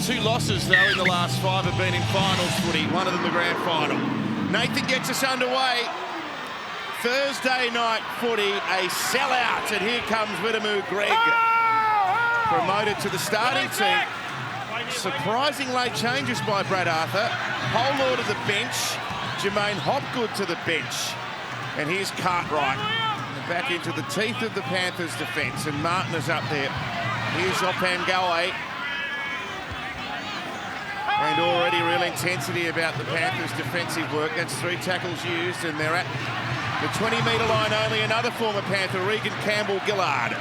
2 losses, though, in the last 5 have been in finals footy, one of them the grand final. Nathan gets us underway. Thursday night footy, a sellout, and here comes Widamu Greg, promoted to the starting team. Surprising late changes by Brad Arthur. Holder to the bench, Jermaine Hopgood to the bench, and here's Cartwright back into the teeth of the Panthers' defence, and Martin is up there. Here's Opangawe. And already real intensity about the Panthers' defensive work. That's 3 tackles used, and they're at the 20-metre line only. Another former Panther, Regan Campbell-Gillard.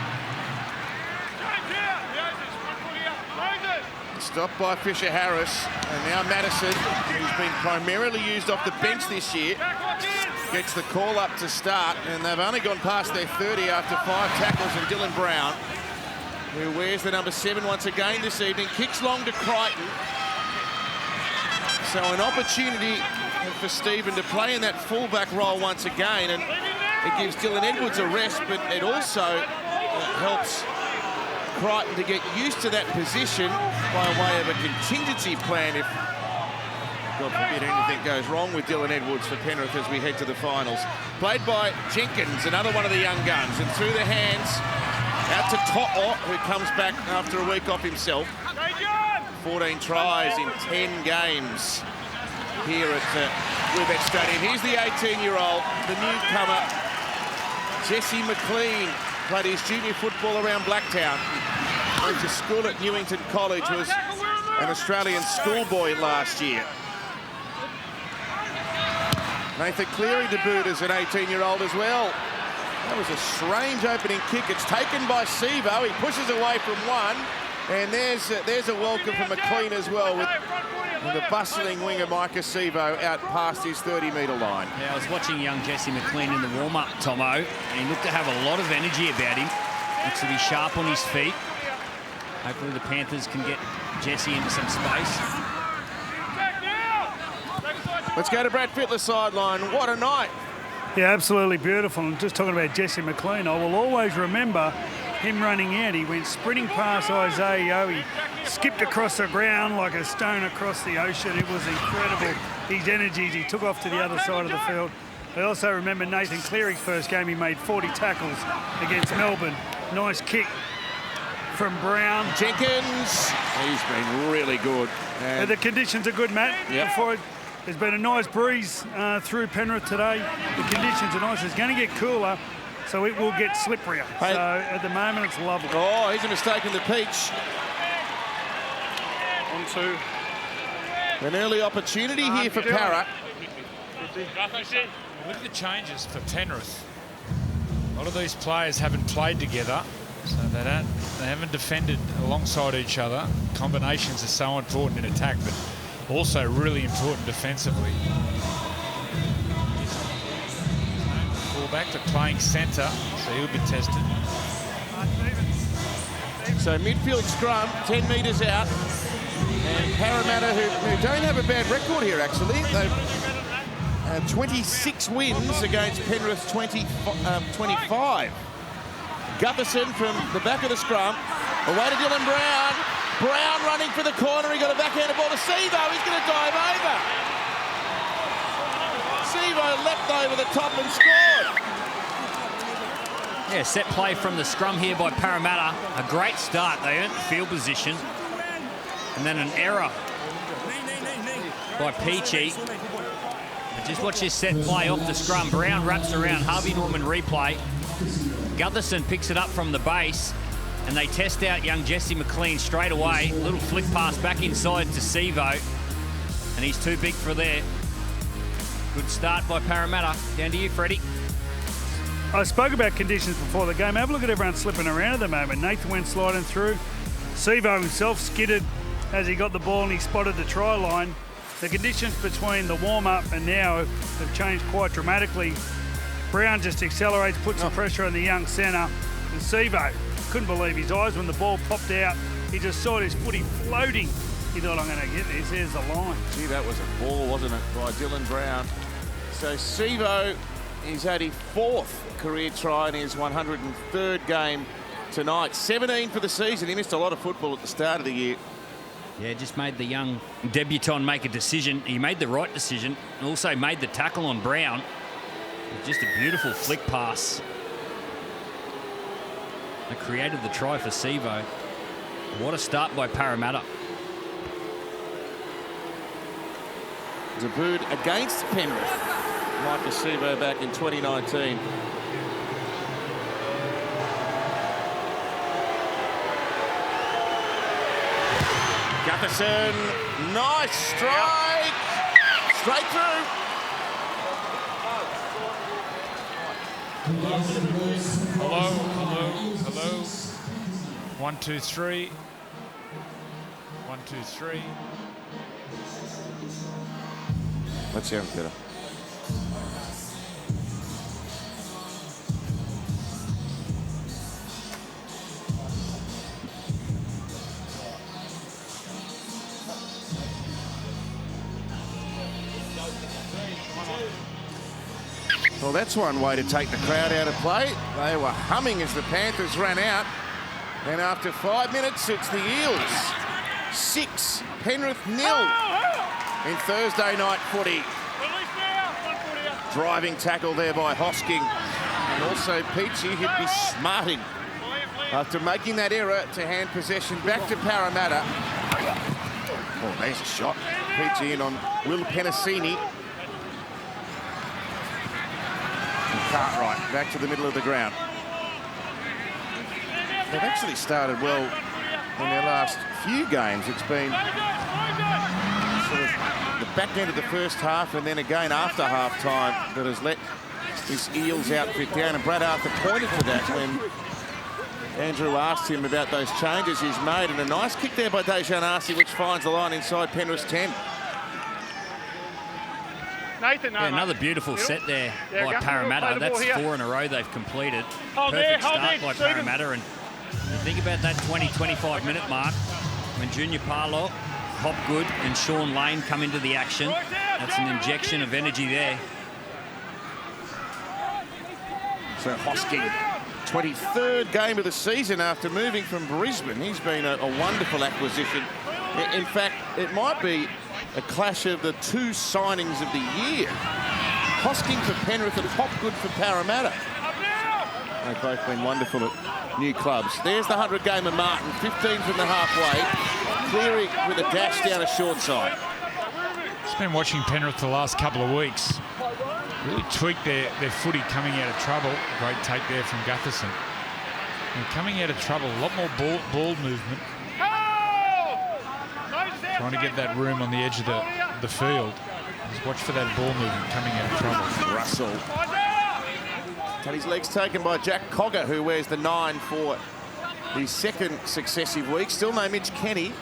Stopped by Fisher-Harris, and now Madison, who's been primarily used off the bench this year, gets the call up to start, and they've only gone past their 30 after 5 tackles, and Dylan Brown, who wears the number 7 once again this evening, kicks long to Crichton. So an opportunity for Stephen to play in that fullback role once again, and it gives Dylan Edwards a rest, but it also helps Crichton to get used to that position by way of a contingency plan if, God forbid, anything goes wrong with Dylan Edwards for Penrith as we head to the finals. Played by Jenkins, another one of the young guns, and through the hands out to To'o, who comes back after a week off himself. 14 tries in 10 games here at Lubeck Stadium. Here's the 18-year-old, the newcomer, Jesse McLean. Played his junior football around Blacktown. Went to school at Newington College, was an Australian schoolboy last year. Nathan Cleary debuted as an 18-year-old as well. That was a strange opening kick. It's taken by Sevo. He pushes away from one. And there's a welcome from McLean as well, with the bustling winger Micah Sevo out past his 30-metre line. Yeah, I was watching young Jesse McLean in the warm-up, Tomo, and he looked to have a lot of energy about him. Looks to be sharp on his feet. Hopefully the Panthers can get Jesse into some space. Let's go to Brad Fittler's sideline. What a night. Yeah, absolutely beautiful. And just talking about Jesse McLean, I will always remember him running out. He went sprinting past Isaiah. He skipped across the ground like a stone across the ocean. It was incredible, his energies. He took off to the other side of the field. I also remember Nathan Cleary's first game. He made 40 tackles against Melbourne. Nice kick from Brown. Jenkins, he's been really good. And the conditions are good, Matt. Yep. There's been a nice breeze through Penrith today. The conditions are nice. It's going to get cooler, so it will get slipperier. Hey. So at the moment, it's lovely. Oh, he's a mistake in the peach. On to an early opportunity here for Parra. Look at the changes for Penrith. A lot of these players haven't played together, so they haven't defended alongside each other. Combinations are so important in attack, but also really important defensively. Fullback to playing centre, so he'll be tested. So midfield scrum, 10 metres out. And Parramatta, who don't have a bad record here, actually. They've 26 wins against Penrith's 25. Gutherson from the back of the scrum. Away to Dylan Brown. Brown running for the corner. He got a backhanded ball to Sevo. He's going to dive over. Sevo leapt over the top and scored. Yeah, set play from the scrum here by Parramatta. A great start. They earned the field position. And then an error by Peachy. But just watch this set play off the scrum. Brown wraps around. Harvey Norman replay. Gutherson picks it up from the base. And they test out young Jesse McLean straight away. Little flick pass back inside to Sevo. And he's too big for there. Good start by Parramatta. Down to you, Freddie. I spoke about conditions before the game. Have a look at everyone slipping around at the moment. Nathan went sliding through. Sevo himself skidded as he got the ball and he spotted the try line. The conditions between the warm-up and now have changed quite dramatically. Brown just accelerates, puts some pressure on the young centre. And Sevo couldn't believe his eyes when the ball popped out. He just saw his footy floating. He thought, I'm going to get this. There's the line. Gee, that was a ball, wasn't it, by Dylan Brown. So Sevo is at his 4th career try in his 103rd game tonight. 17 for the season. He missed a lot of football at the start of the year. Yeah, just made the young debutant make a decision. He made the right decision. Also made the tackle on Brown. Just a beautiful flick pass. That created the try for Sevo. What a start by Parramatta. Debuted against Penrith. Michael Sevo back in 2019. Gutherson, nice strike. Straight through. Hello, hello, hello. 1, 2, 3. 1, 2, 3. That sounds better. Well, that's one way to take the crowd out of play. They were humming as the Panthers ran out. And after 5 minutes, it's the Eels. 6, Penrith 0 in Thursday night footy. Driving tackle there by Hosking. And also Peachy, who'd be smarting after making that error to hand possession back to Parramatta. Oh, there's a shot. Peachy in on Will Penasini. Cartwright back to the middle of the ground. They've actually started well in their last few games. It's been sort of the back end of the first half and then again after half-time that has let this Eels outfit down. And Brad Arthur pointed to that when Andrew asked him about those changes he's made. And a nice kick there by Dejan Arce, which finds the line inside Penrith's 10. Nathan, Yeah, another beautiful set there by Parramatta. That's 4 in a row they've completed. Perfect start by Parramatta. And you think about that 20-25 minute mark when Junior Parlour, Hopgood and Sean Lane come into the action. That's an injection of energy there. So Hosking, 23rd game of the season after moving from Brisbane. He's been a wonderful acquisition. In fact, it might be a clash of the 2 signings of the year. Hosking for Penrith and Hopgood for Parramatta. They've both been wonderful at new clubs. There's the 100-gamer Martin, 15 from the halfway. Cleary with a dash down a short side. Just been watching Penrith the last couple of weeks. Really tweaked their footy coming out of trouble. Great take there from Gutherson. And coming out of trouble, a lot more ball movement. Trying to get that room on the edge of the field. Just watch for that ball movement coming out of trouble. Russell. Had his legs taken by Jack Cogger, who wears the 9 for the second successive week. Still no Mitch Kenny.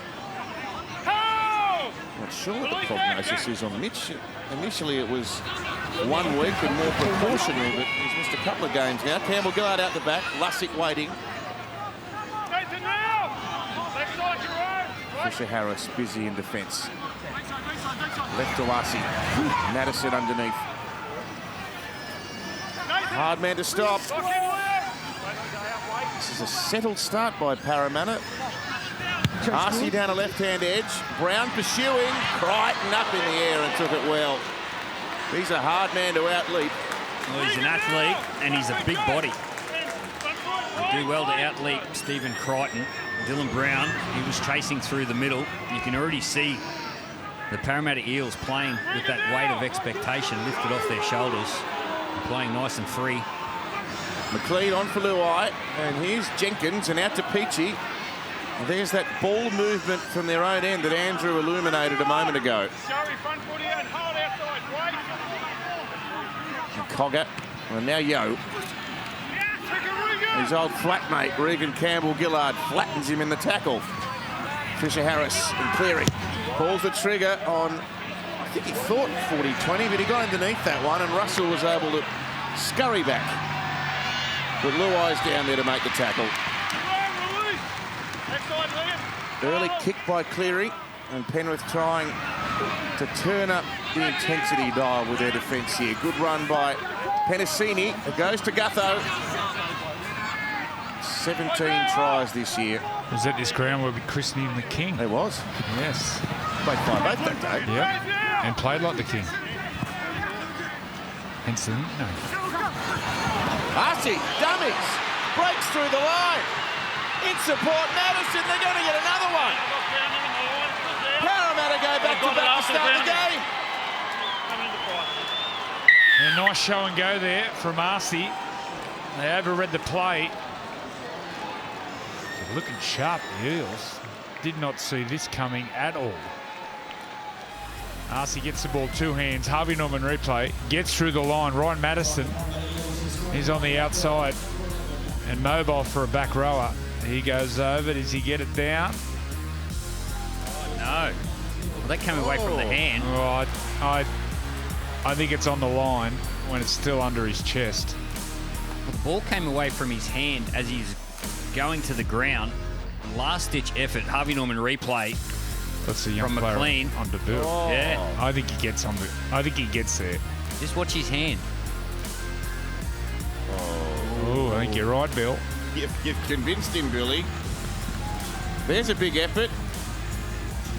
Not sure what the prognosis is on Mitch. Initially it was 1 week and more precautionary, but he's missed a couple of games now. Campbell Gillard out the back, Lussick waiting. Fisher Harris busy in defence. Left to Arce. Madison underneath. Hard man to stop. This is a settled start by Parramatta. Arce down a left-hand edge. Brown pursuing. Crichton up in the air and took it well. He's a hard man to outleap. Well, he's an athlete and he's a big body. They do well to outleap Stephen Crichton. Dylan Brown, he was chasing through the middle. You can already see the Parramatta Eels playing with that weight of expectation lifted off their shoulders. Playing nice and free. McLean on for Luai, and here's Jenkins and out to Peachy. There's that ball movement from their own end that Andrew illuminated a moment ago. And Cogger, and now Yo. His old flatmate, Regan Campbell-Gillard, flattens him in the tackle. Fisher Harris and Cleary pulls the trigger on, I think he thought 40-20, but he got underneath that one, and Russell was able to scurry back. But Luai's down there to make the tackle. Early kick by Cleary, and Penrith trying to turn up the intensity dial with their defence here. Good run by Penasini. It goes to Gutho. 17 tries this year. Was at this ground where we christened him the King. There was. Yes. Played 5'8" that day. Yep. And played like the King. Hence the nickname. Archie, dummies, breaks through the line. In support, Madison, they're going to get another one. Parramatta go back to start the game. A nice show and go there from Arcee. They overread the play. They're looking sharp, the Eels. Did not see this coming at all. Arcee gets the ball 2 hands. Harvey Norman replay. Gets through the line. Ryan Madison is on the outside. And mobile for a back rower. He goes over. Does he get it down? No. Well, that came away from the hand. Oh, I think it's on the line when it's still under his chest. Well, the ball came away from his hand as he's going to the ground. Last-ditch effort. Harvey Norman replay. That's a young from player McLean. on debut. Oh. Yeah. I think he gets on the. I think he gets there. Just watch his hand. Oh, I think you're right, Bill. You've convinced him, Billy. There's a big effort.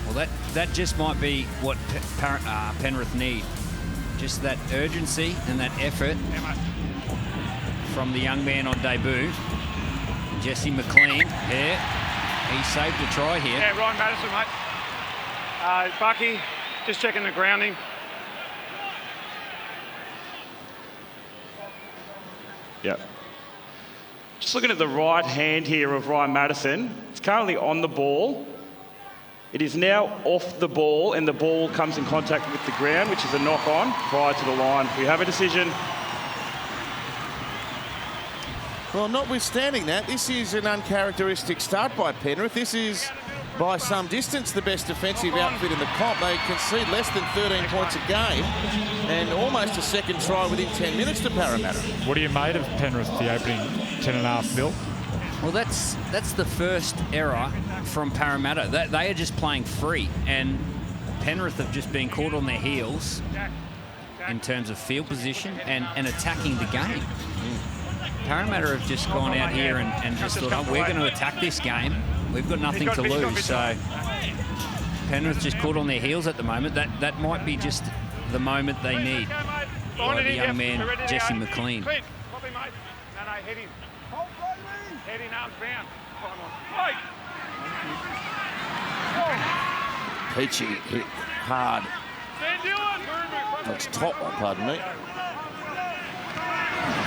Well, that just might be what Penrith need. Just that urgency and that effort from the young man on debut. Jesse McLean. Yeah, he saved a try here. Yeah, Ryan Madison, mate. Bucky, just checking the grounding. Yep. Just looking at the right hand here of Ryan Madison. It's currently on the ball. It is now off the ball, and the ball comes in contact with the ground, which is a knock-on prior to the line. We have a decision. Well, notwithstanding that, this is an uncharacteristic start by Penrith. This is, by some distance, the best defensive outfit in the comp. They concede less than 13 points a game and almost a second try within 10 minutes to Parramatta. What do you made of Penrith, the opening 10.5, Bill? Well, that's the first error from Parramatta. They are just playing free, and Penrith have just been caught on their heels in terms of field position and attacking the game. Parramatta have just gone out here and just thought, oh, we're going to attack this game. We've got nothing to lose. So Penrith just caught on their heels at the moment. That might be just the moment they need. By the young man, Jesse McLean. Peachy hit hard. That's top, pardon me. I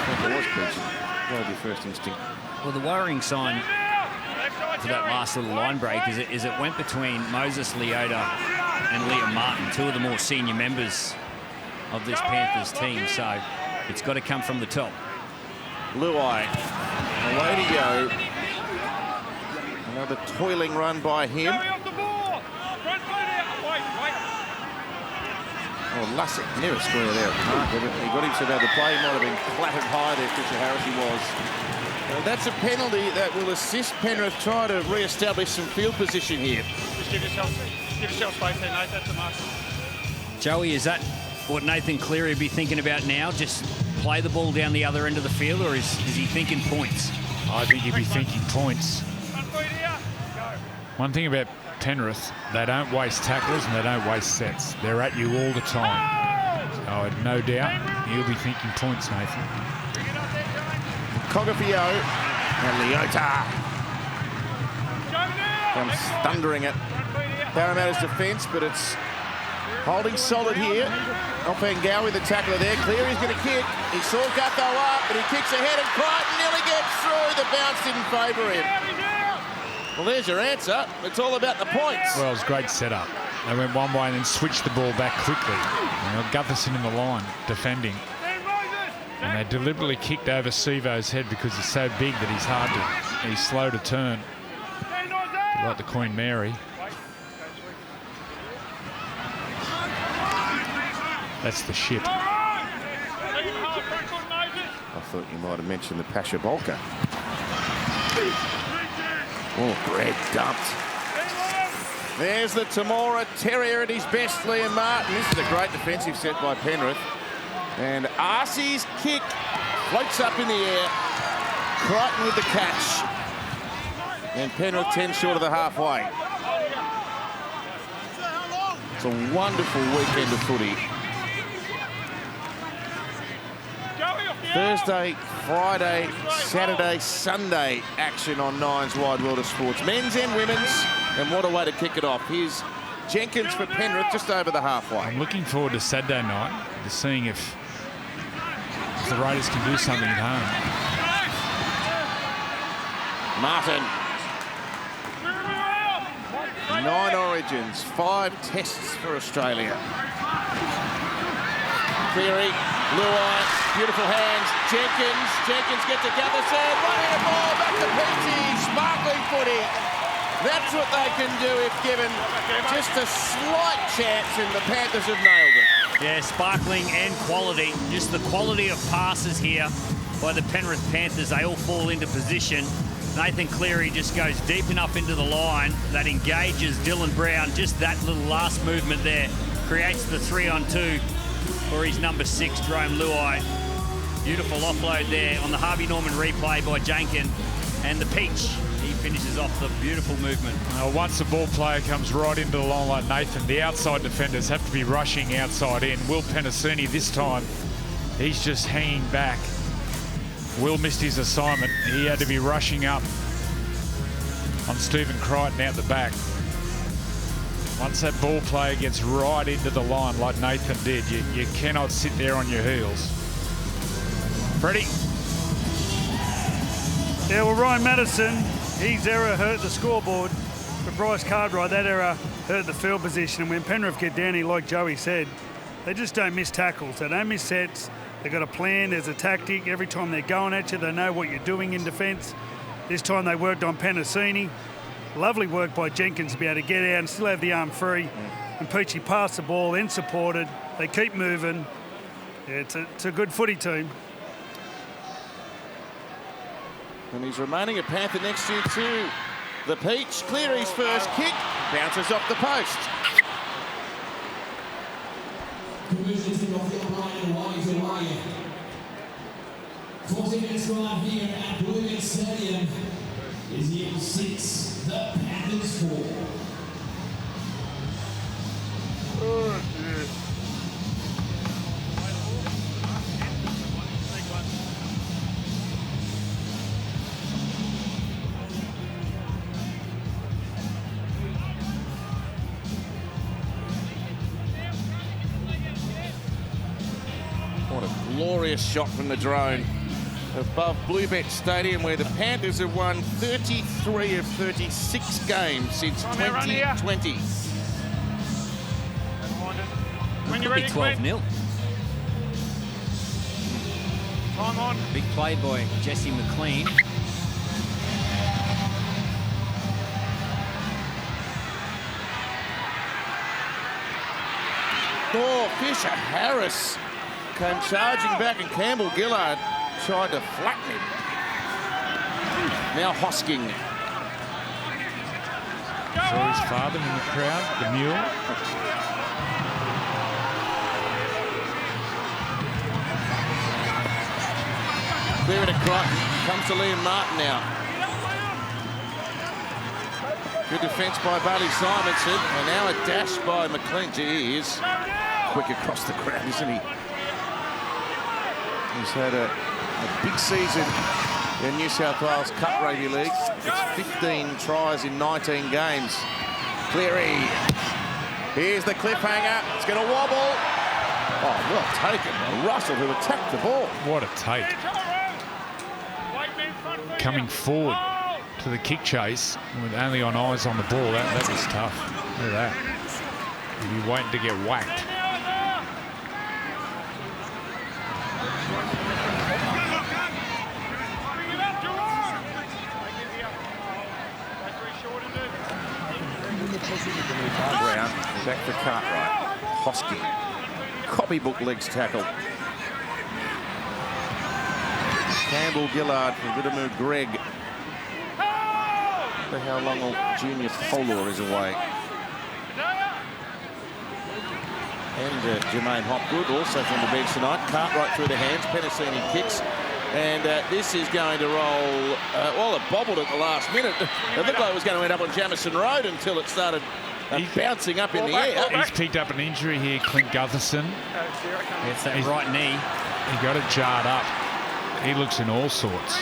think it was Peachy. That would be first instinct. Well, the worrying sign for that last little line break is it went between Moses Leota and Liam Martin, two of the more senior members of this Panthers team. So it's got to come from the top. Luai, away to go. Another toiling run by him. Oh, Lussick near a square there at Park. He got himself out of the play. He might have been clattered high there, Fisher Harris. He was. That's a penalty that will assist Penrith try to re-establish some field position here. Just give yourself space there, Nate. That's a must. Joey, is that what Nathan Cleary would be thinking about now? Just play the ball down the other end of the field, or is he thinking points? I think he'd be thinking points. One thing about Penrith, they don't waste tackles and they don't waste sets. They're at you all the time. So I have no doubt he'll be thinking points, Nathan. Cogafio and Leota comes thundering at Parramatta's defence, but it's holding solid here. Opangawi, the tackler there. Cleary's going to kick. He saw Gutho up, but he kicks ahead and Crichton nearly gets through. The bounce didn't favour him. Well, there's your answer. It's all about the points. Well, it was a great setup. They went one way and then switched the ball back quickly. Gutherson in the line, defending. And they deliberately kicked over Sivo's head because he's so big that he's slow to turn. Like the Queen Mary. That's the ship. I thought you might have mentioned the Pasha Bolka. Oh, Greg dumped. There's the Temora Terrier at his best, Liam Martin. This is a great defensive set by Penrith. And Arcee's kick floats up in the air. Crichton with the catch. And Penrith 10 short of the halfway. It's a wonderful weekend of footy. Thursday, Friday, Saturday, Sunday action on Nine's Wide World of Sports. Men's and women's. And what a way to kick it off. Here's Jenkins for Penrith, just over the halfway. I'm looking forward to Saturday night, to seeing if the Raiders can do something at home. Martin. 9 origins, 5 tests for Australia. Cleary, Luai, beautiful hands. Jenkins gets to Gatherson, running the ball back to Peachy, sparkling footy. That's what they can do if given just a slight chance, and the Panthers have nailed it. Yeah, sparkling and quality. Just the quality of passes here by the Penrith Panthers. They all fall into position. Nathan Cleary just goes deep enough into the line that engages Dylan Brown. Just that little last movement there creates the 3-on-2 for his number 6, Jerome Luai. Beautiful offload there on the Harvey Norman replay by Jenkins. And the Peach, he finishes off the beautiful movement. Once the ball player comes right into the line like Nathan, the outside defenders have to be rushing outside in. Will Penasini this time, he's just hanging back. Will missed his assignment. He had to be rushing up on Stephen Crichton out the back. Once that ball player gets right into the line like Nathan did, you cannot sit there on your heels. Freddie. Yeah, well, Ryan Madison, his error hurt the scoreboard. But Bryce Cartwright, that error hurt the field position. And when Penrith get down here, like Joey said, they just don't miss tackles. They don't miss sets. They've got a plan. There's a tactic. Every time they're going at you, they know what you're doing in defence. This time they worked on Penasini. Lovely work by Jenkins to be able to get out and still have the arm free. And Peachy passed the ball, then supported. They keep moving. Yeah, it's a good footy team. And he's remaining a Panther next year too. The Peach, Cleary's first kick, bounces off the post. Minutes drive here at Blue Stadium is the Eels 6, the Panthers 4. What a glorious shot from the drone above Bluebet Stadium, where the Panthers have won 33 of 36 games since 2020. When you're ready, 12-0. Time on. Big play by Jesse McLean. Oh, Fisher Harris came charging back, and Campbell Gillard tried to flatten him. Now Hosking. Saw his father in the crowd, the mule. Clear it to Crichton. Comes to Liam Martin now. Good defence by Bailey Simonson. And now a dash by McLean. Gee, he is quick across the ground, isn't he? He's had a big season in New South Wales Cup Rugby League. It's 15 tries in 19 games. Cleary. Here's the cliffhanger. It's going to wobble. Oh, well taken by Russell, who attacked the ball. What a take. Coming forward to the kick chase with only on eyes on the ball. That was tough. Look at that. He'd be waiting to get whacked. Brown, back to Cartwright. Hosking. Copybook legs tackle. Campbell Gillard from Vitamu Greg. For how long old Junior Polor is away. And Jermaine Hopgood also from the bench tonight. Cartwright through the hands. Penasini kicks. And this is going to roll, well, it bobbled at the last minute. It looked like it was going to end up on Jamison Road until it started bouncing up in the air. He's picked up an injury here, Clint Gutherson. It's that right knee. He got it jarred up. He looks in all sorts.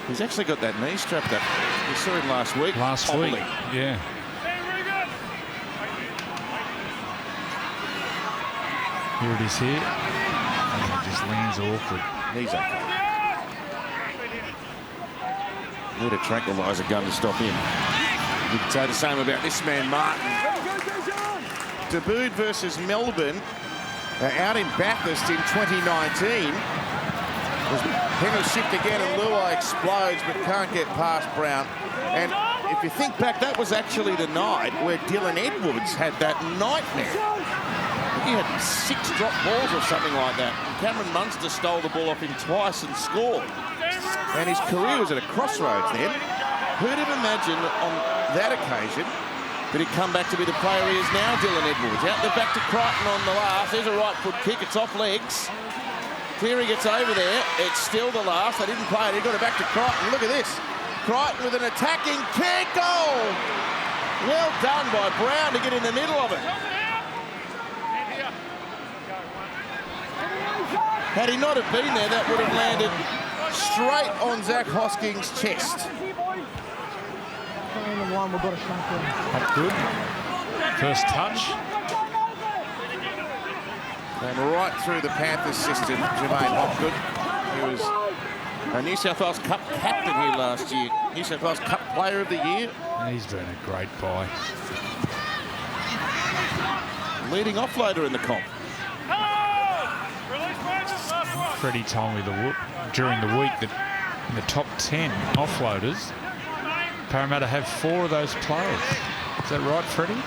He's actually got that knee strapped up. We saw him last week. Yeah. Here it is here. And it just lands awkward. He's okay. Need a tranquilizer gun to stop him. You could say the same about this man, Martin. Debuted versus Melbourne out in Bathurst in 2019. Penrith shift again and Luai explodes but can't get past Brown. And if you think back, that was actually the night where Dylan Edwards had that nightmare. He had 6 drop balls or something like that. And Cameron Munster stole the ball off him twice and scored. And his career was at a crossroads then. Who'd have imagined on that occasion that he'd come back to be the player he is now, Dylan Edwards. Out the back to Crichton on the last. There's a right foot kick. It's off legs. Cleary gets over there. It's still the last. They didn't play it. He got it back to Crichton. Look at this. Crichton with an attacking kick. Goal! Well done by Brown to get in the middle of it. Had he not have been there, that would have landed straight on Zach Hosking's chest. Not good. First touch. And right through the Panthers system, Jermaine Hopgood. He was a New South Wales Cup captain here last year. New South Wales Cup Player of the Year. He's been a great buy. Leading offloader in the comp. Freddie told me during the week that in the top 10 offloaders, Parramatta have 4 of those players. Is that right, Freddie?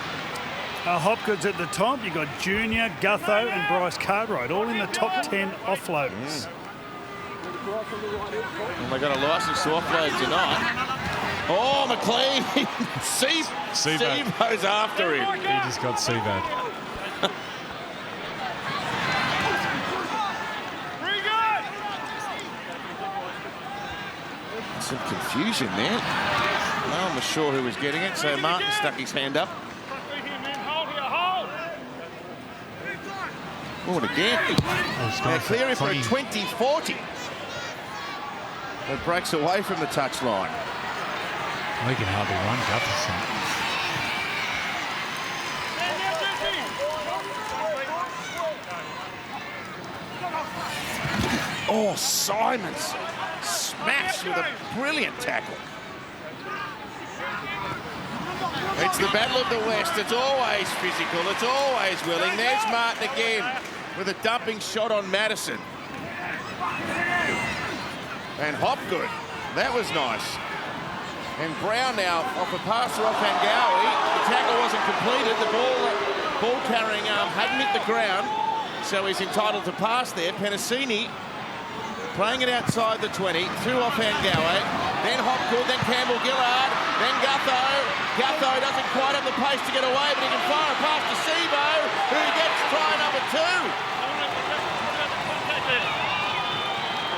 Hopgood's at the top. You've got Junior, Gutho and Bryce Cartwright, all in the top 10 offloaders. Well, they got a licence to offload tonight. Oh, McLean. Sevo's after him. He just got Sevo. Some confusion there. No one was sure who was getting it, so Martin stuck his hand up. Oh, and again. Now Cleary for a 20-40. It breaks away from the touchline. He can hardly run, Gutherson. Oh, Simons smashed with a brilliant tackle. It's the battle of the West. It's always physical. It's always willing. There's Martin again with a dumping shot on Madison. And Hopgood. That was nice. And Brown now off a pass to Ofangawi. The tackle wasn't completed. The ball carrying arm hadn't hit the ground. So he's entitled to pass there. Penasini playing it outside the 20, through Ofangawi, then Hopgood, then Campbell-Gillard, then Gutho. Gutho doesn't quite have the pace to get away, but he can fire a pass to Sevo, who gets try number 2.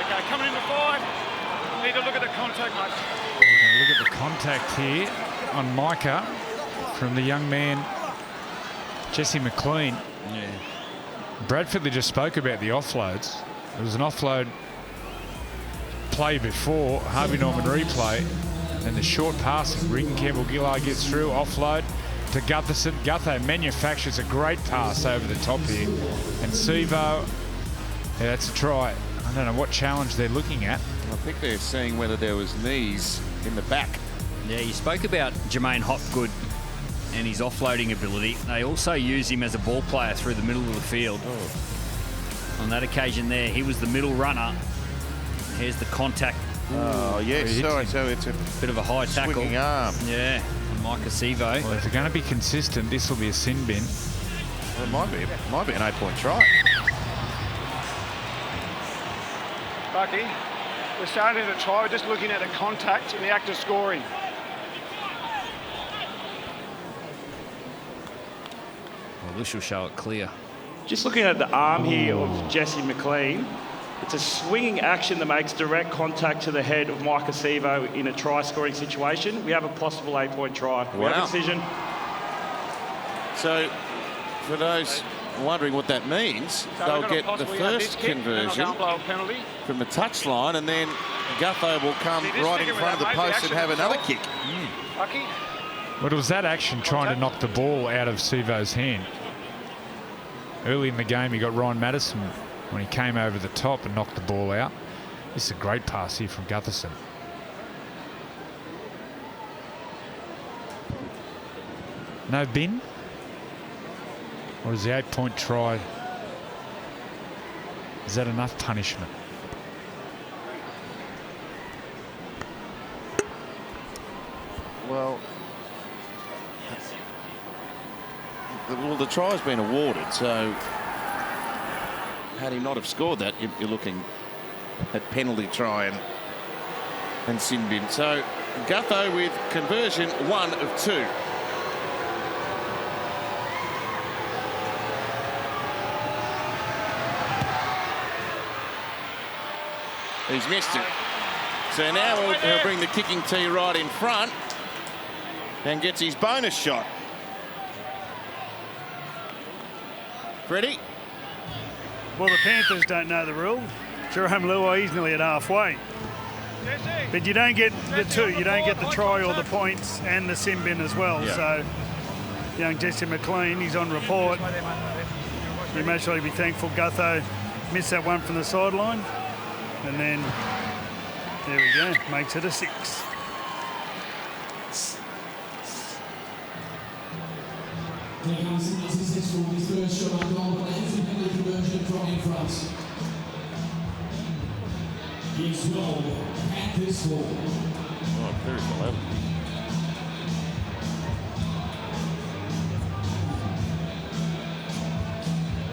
Okay, coming into 5. Need to look at the contact, mate. We're going to look at the contact here on Micah from the young man, Jesse McLean. Yeah. Bradford just spoke about the offloads. There was an offload play before, Harvey Norman replay, and the short pass, Regan Campbell-Gillard gets through, offload to Gutherson. Gutho manufactures a great pass over the top here. And Sevo, yeah, that's a try. I don't know what challenge they're looking at. I think they're seeing whether there was knees in the back. Yeah, you spoke about Jermaine Hopgood and his offloading ability. They also use him as a ball player through the middle of the field. On that occasion there, he was the middle runner. Here's the contact. Oh, yes, sorry, so it's a bit of a high tackle. swinging arm. Yeah, on Micah Sevo. Well, if they're going to be consistent, this will be a sin bin. Well, it might be an 8-point try. Bucky, we're starting to try. We're just looking at the contact in the act of scoring. Well, this will show it clear. Just looking at the arm here of Jesse McLean, it's a swinging action that makes direct contact to the head of Mike Acevo in a try-scoring situation. We have a possible 8-point try. We have a decision. So, for those wondering what that means, they'll get the first conversion from the touchline, and then Gutho will come right in front of the post and have another kick. But it was that action trying to knock the ball out of Sevo's hand. Early in the game, he got Ryan Madison when he came over the top and knocked the ball out. This is a great pass here from Gutherson. No bin? Or is the 8-point try, is that enough punishment? Well, the try's been awarded, so had he not have scored that, you're looking at penalty try and sin bin. So Gutho with conversion 1 of 2. He's missed it. So now he'll bring the kicking tee right in front and gets his bonus shot. Freddie? Well, the Panthers don't know the rule. Jerome Luai, he's nearly at halfway. But you don't get the 2. You don't get the try or the points and the sin bin as well. Yeah. So young Jesse McLean, he's on report. You may surely be thankful Gutho missed that one from the sideline. And then, there we go, makes it a 6. Here comes the 66 for his first shot on goal, but it is a penalty conversion from in front. Here's goal, Panthers 4. Oh, there's 11.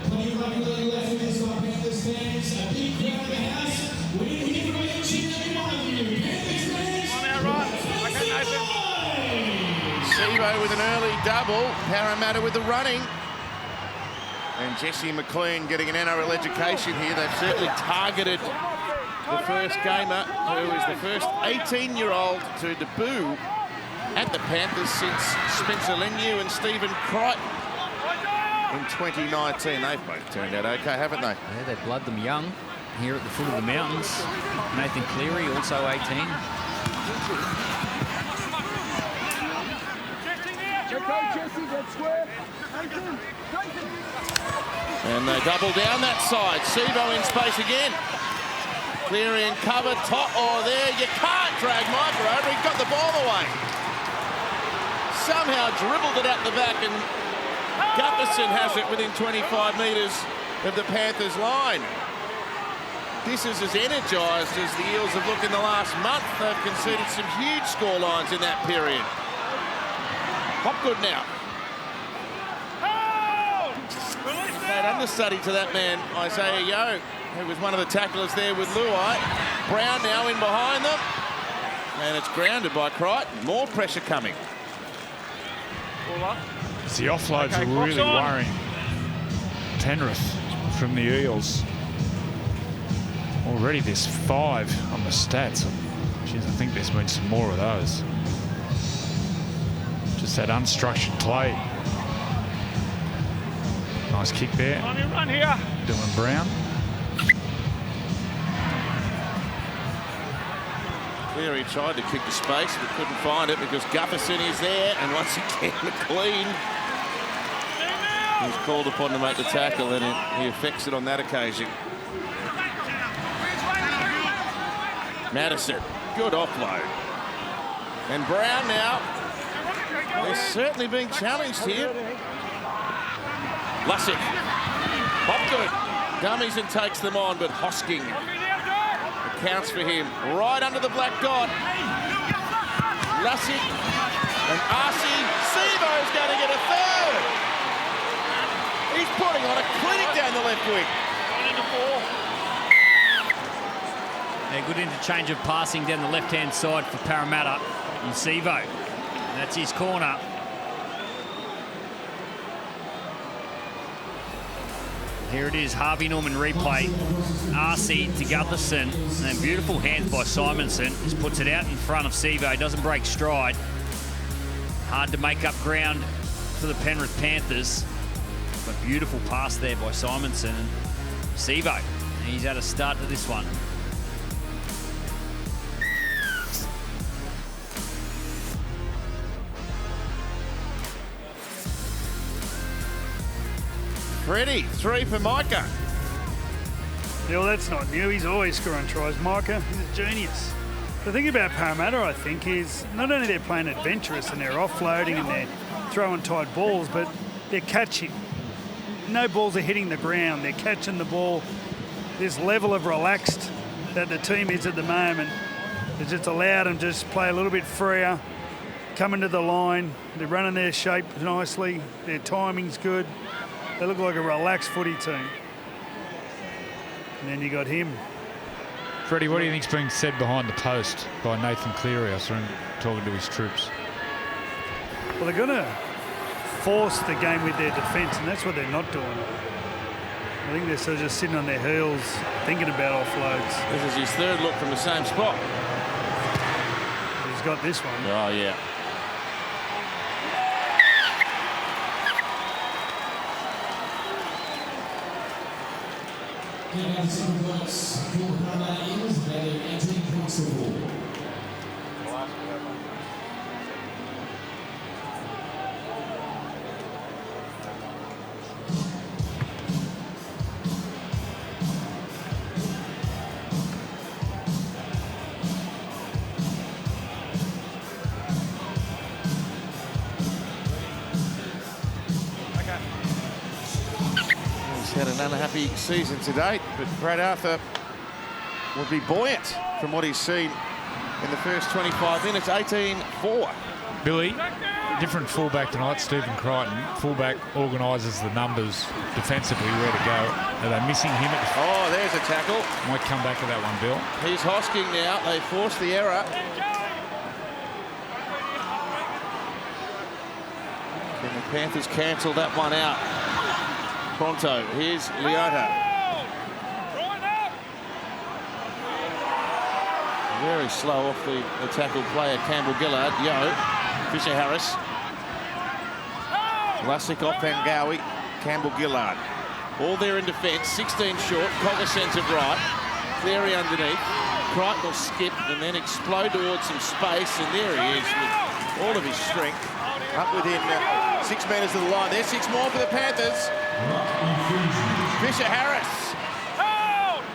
Plenty of rugby league left in this one, Panthers fans. A big crowd in the house. We need to hear from each and every one of you. Panthers fans, I'm out right. Okay, Nathan. Sevo with an early double. Parramatta with the running. And Jesse McLean getting an NRL education here. They've certainly targeted the first gamer, who is the first 18-year-old to debut at the Panthers since Spencer Leniu and Stephen Crichton in 2019. They've both turned out okay, haven't they? Yeah, they blood them young here at the foot of the mountains. Nathan Cleary, also 18. And they double down that side. Sevo in space again. Cleary in cover, top, there. You can't drag Micah over. He got the ball away. Somehow dribbled it out the back, and Gutherson has it within 25 metres of the Panthers line. This is as energised as the Eels have looked in the last month. They've conceded some huge score lines in that period. Hopgood now. That understudy to that man, Isaiah Yeo, who was one of the tacklers there with Luai. Brown now in behind them. And it's grounded by Crichton. More pressure coming. The offloads are really worrying Penrith from the Eels. Already there's 5 on the stats. Jeez, I think there's been some more of those. Just that unstructured play. Nice kick there. Run here. Dylan Brown. Cleary tried to kick the space but couldn't find it because Gutherson is there, and once again McLean is called upon to make the tackle, and he affects it on that occasion. Madison, good offload. And Brown now. They're certainly being challenged here. Lussick. Hopgood dummies and takes them on, but Hosking accounts for him. Right under the black dot. Lussick and Arcee. Sevo's going to get a third. He's putting on a clinic down the left wing. Yeah, good interchange of passing down the left-hand side for Parramatta and Sevo. That's his corner. Here it is, Harvey Norman replay. RC to Gutherson, and beautiful hands by Simonson. Just puts it out in front of Sevo, doesn't break stride. Hard to make up ground for the Penrith Panthers. But beautiful pass there by Simonson. And Sevo, he's had a start to this one. Freddie, 3 for Micah. Yeah, well, that's not new. He's always scoring tries. Micah, he's a genius. The thing about Parramatta, I think, is not only they're playing adventurous and they're offloading and they're throwing tight balls, but they're catching. No balls are hitting the ground. They're catching the ball. This level of relaxed that the team is at the moment has just allowed them to just play a little bit freer, come into the line. They're running their shape nicely. Their timing's good. They look like a relaxed footy team. And then you got him. Freddie, what do you think's being said behind the post by Nathan Cleary? I saw him talking to his troops. Well, they're going to force the game with their defence, and that's what they're not doing. I think they're sort of just sitting on their heels, thinking about offloads. This is his 3rd look from the same spot. He's got this one. Oh, yeah. Getting out of 7 points for the Parramatta Eels, they're 18 points to the ball. Had an unhappy season to date, but Brad Arthur would be buoyant from what he's seen in the first 25 minutes, 18-4. Billy, different fullback tonight, Stephen Crichton. Fullback organises the numbers defensively, where to go. Are they missing him at the... Oh, there's a tackle. Might come back to that one, Bill. He's Hosking now. They forced the error. Can the Panthers cancel that one out? Pronto. Here's Leota. Very slow off the tackle player, Campbell Gillard. Yo, Fisher Harris. Vlasic off Pangawi, Campbell Gillard. All there in defence, 16 short. Cogger sends it right. Cleary underneath. Crichton will skip and then explode towards some space, and there he is with all of his strength. Up within 6 metres of the line. There's 6 more for the Panthers. Fisher Harris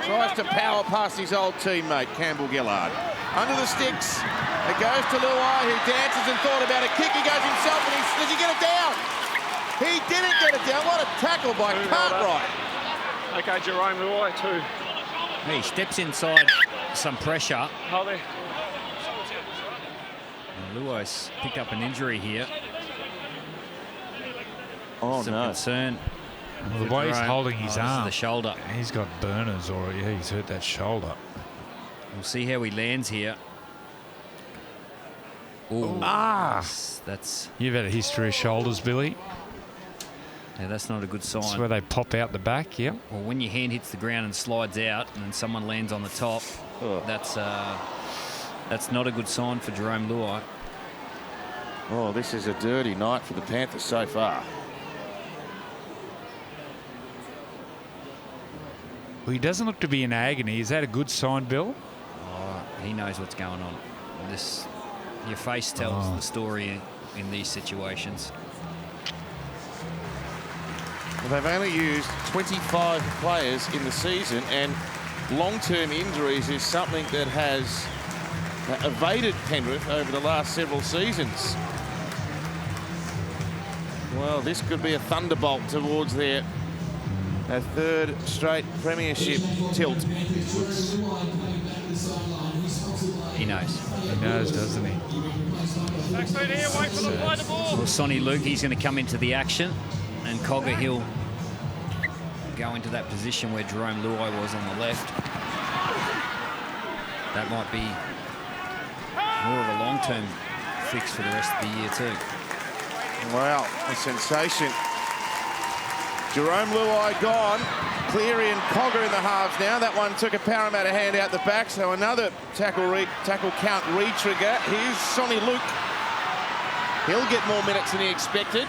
tries to power past his old teammate, Campbell Gillard. Under the sticks, it goes to Luai, who dances and thought about a kick. He goes himself, and does he get it down? He didn't get it down. What a tackle by Cartwright. Okay, Jerome Luai too. He steps inside some pressure. Hold there. Luai's picked up an injury here. Oh, some no. concern. Well, the way he's holding his arm, the shoulder. He's got burners, or yeah, he's hurt that shoulder. We'll see how he lands here. Ooh, that's You've had a history of shoulders, Billy. yeah, that's not a good sign. That's where they pop out the back, yeah. Well, when your hand hits the ground and slides out, and then someone lands on the top, that's not a good sign for Jerome Luai. Oh, this is a dirty night for the Panthers so far. Well, he doesn't look to be in agony. Is that a good sign, Bill? Oh, he knows what's going on. Your face tells the story in these situations. Well, they've only used 25 players in the season, and long-term injuries is something that has evaded Penrith over the last several seasons. Well, this could be a thunderbolt towards their 3rd straight premiership tilt. He knows. He knows, doesn't he? Well, Sonny Lukey's going to come into the action, and Cogger Hill go into that position where Jerome Luai was on the left. That might be more of a long-term fix for the rest of the year too. Wow, a sensation Jerome Luai gone. Cleary and Cogger in the halves now. That one took a Parramatta hand out the back, so another tackle count re-trigger. Here's Sonny Luke. He'll get more minutes than he expected.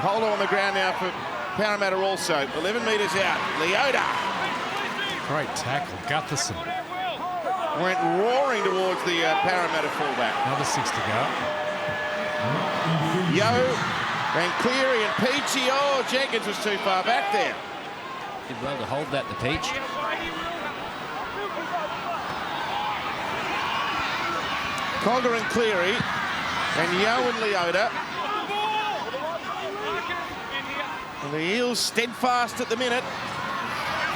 Polo on the ground now for Parramatta also. 11 metres out. Leota. Great tackle. Gutherson. Went roaring towards the Parramatta fullback. Another 6 to go. Yo and Cleary and Peachy. Oh, Jenkins was too far back there. Did well to hold that, the Peach. Cogger and Cleary and Yo and Leota. And the Eels steadfast at the minute.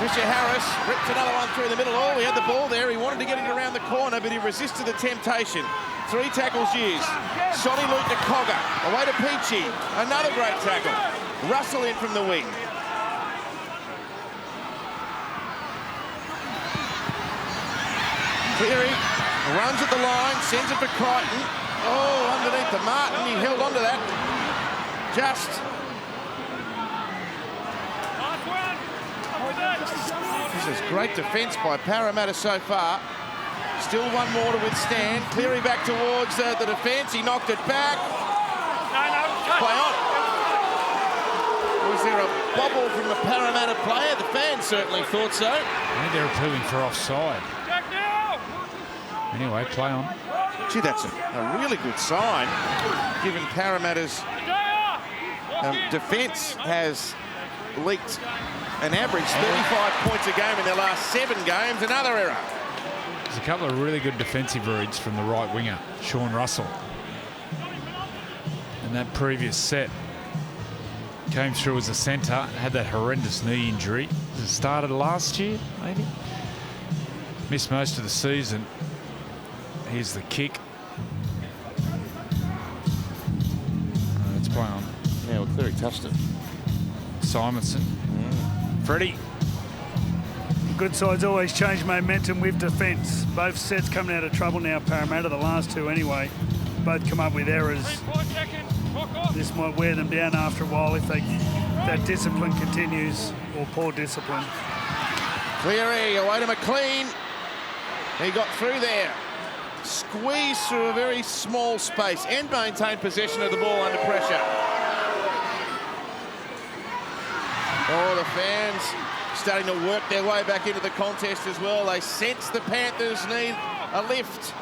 Fisher Harris ripped another one through the middle. Oh, he had the ball there. He wanted to get it around the corner, but he resisted the temptation. 3 tackles used. Sonny Luke to Cogger. Away to Peachy. Another great tackle. Russell in from the wing. Cleary runs at the line, sends it for Crichton. Oh, underneath the Martin. He held on to that. Just. This is great defence by Parramatta so far. Still one more to withstand. Cleary back towards the defence. He knocked it back. Play on. Was there a bobble from the Parramatta player? The fans certainly thought so. I think they're appealing for offside. Anyway, play on. Gee, that's a really good sign, given Parramatta's defence has leaked an average 35 points a game in their last 7 games. Another error. There's a couple of really good defensive reads from the right winger, Sean Russell. And that previous set came through as a centre, had that horrendous knee injury. It started last year, maybe. Missed most of the season. Here's the kick. Let's play on. Yeah, well, Cleary touched it. Simonson. Freddie. Good sides always change momentum with defence. Both sets coming out of trouble now, Parramatta, the last 2 anyway. Both come up with errors. This might wear them down after a while if that discipline continues, or poor discipline. Cleary away to McLean. He got through there. Squeezed through a very small space and maintained possession of the ball under pressure. Oh, the fans starting to work their way back into the contest as well. They sense the Panthers need a lift.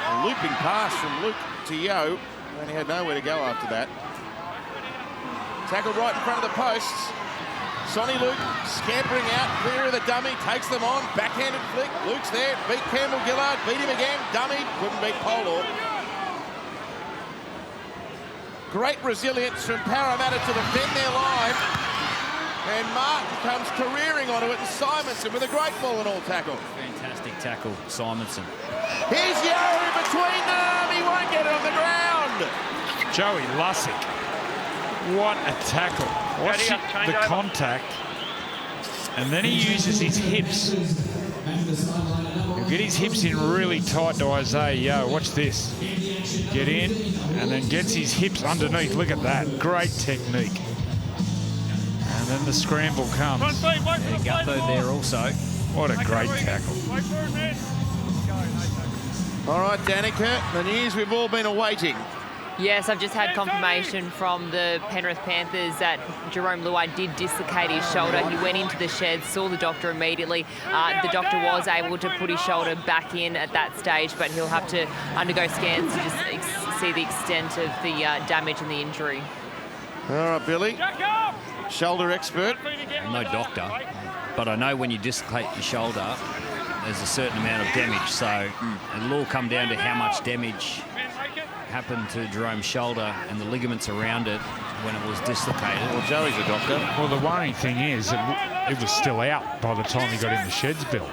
A looping pass from Luke to Yo, and he had nowhere to go after that. Tackled right in front of the posts. Sonny Luke scampering out, clear of the dummy, takes them on, backhanded flick. Luke's there, beat Campbell Gillard, beat him again, dummy, couldn't beat Polo. Great resilience from Parramatta to defend their line. And Martin comes careering onto it, and Simonson with a great ball and all tackle. Fantastic tackle, Simonson. Here's Yo between them. He won't get it on the ground. Joey Lussick. What a tackle. Watch the contact. And then he uses his hips. He'll get his hips in really tight to Isaiah Yo. Watch this. Get in and then gets his hips underneath. Look at that. Great technique. And then the scramble comes. Gutho there also. What a great tackle. All right, Danica, the news we've all been awaiting. Yes, I've just had confirmation from the Penrith Panthers that Jerome Luai did dislocate his shoulder. He went into the shed, saw the doctor immediately. The doctor was able to put his shoulder back in at that stage, but he'll have to undergo scans to just see the extent of the damage and the injury. All right, Billy, shoulder expert. I'm no doctor, but I know when you dislocate your shoulder, there's a certain amount of damage, so it'll all come down to how much damage happened to Jerome's shoulder and the ligaments around it when it was dislocated. Well, Joey's a doctor. Well, the worrying thing is it was still out by the time he got in the sheds, Bill.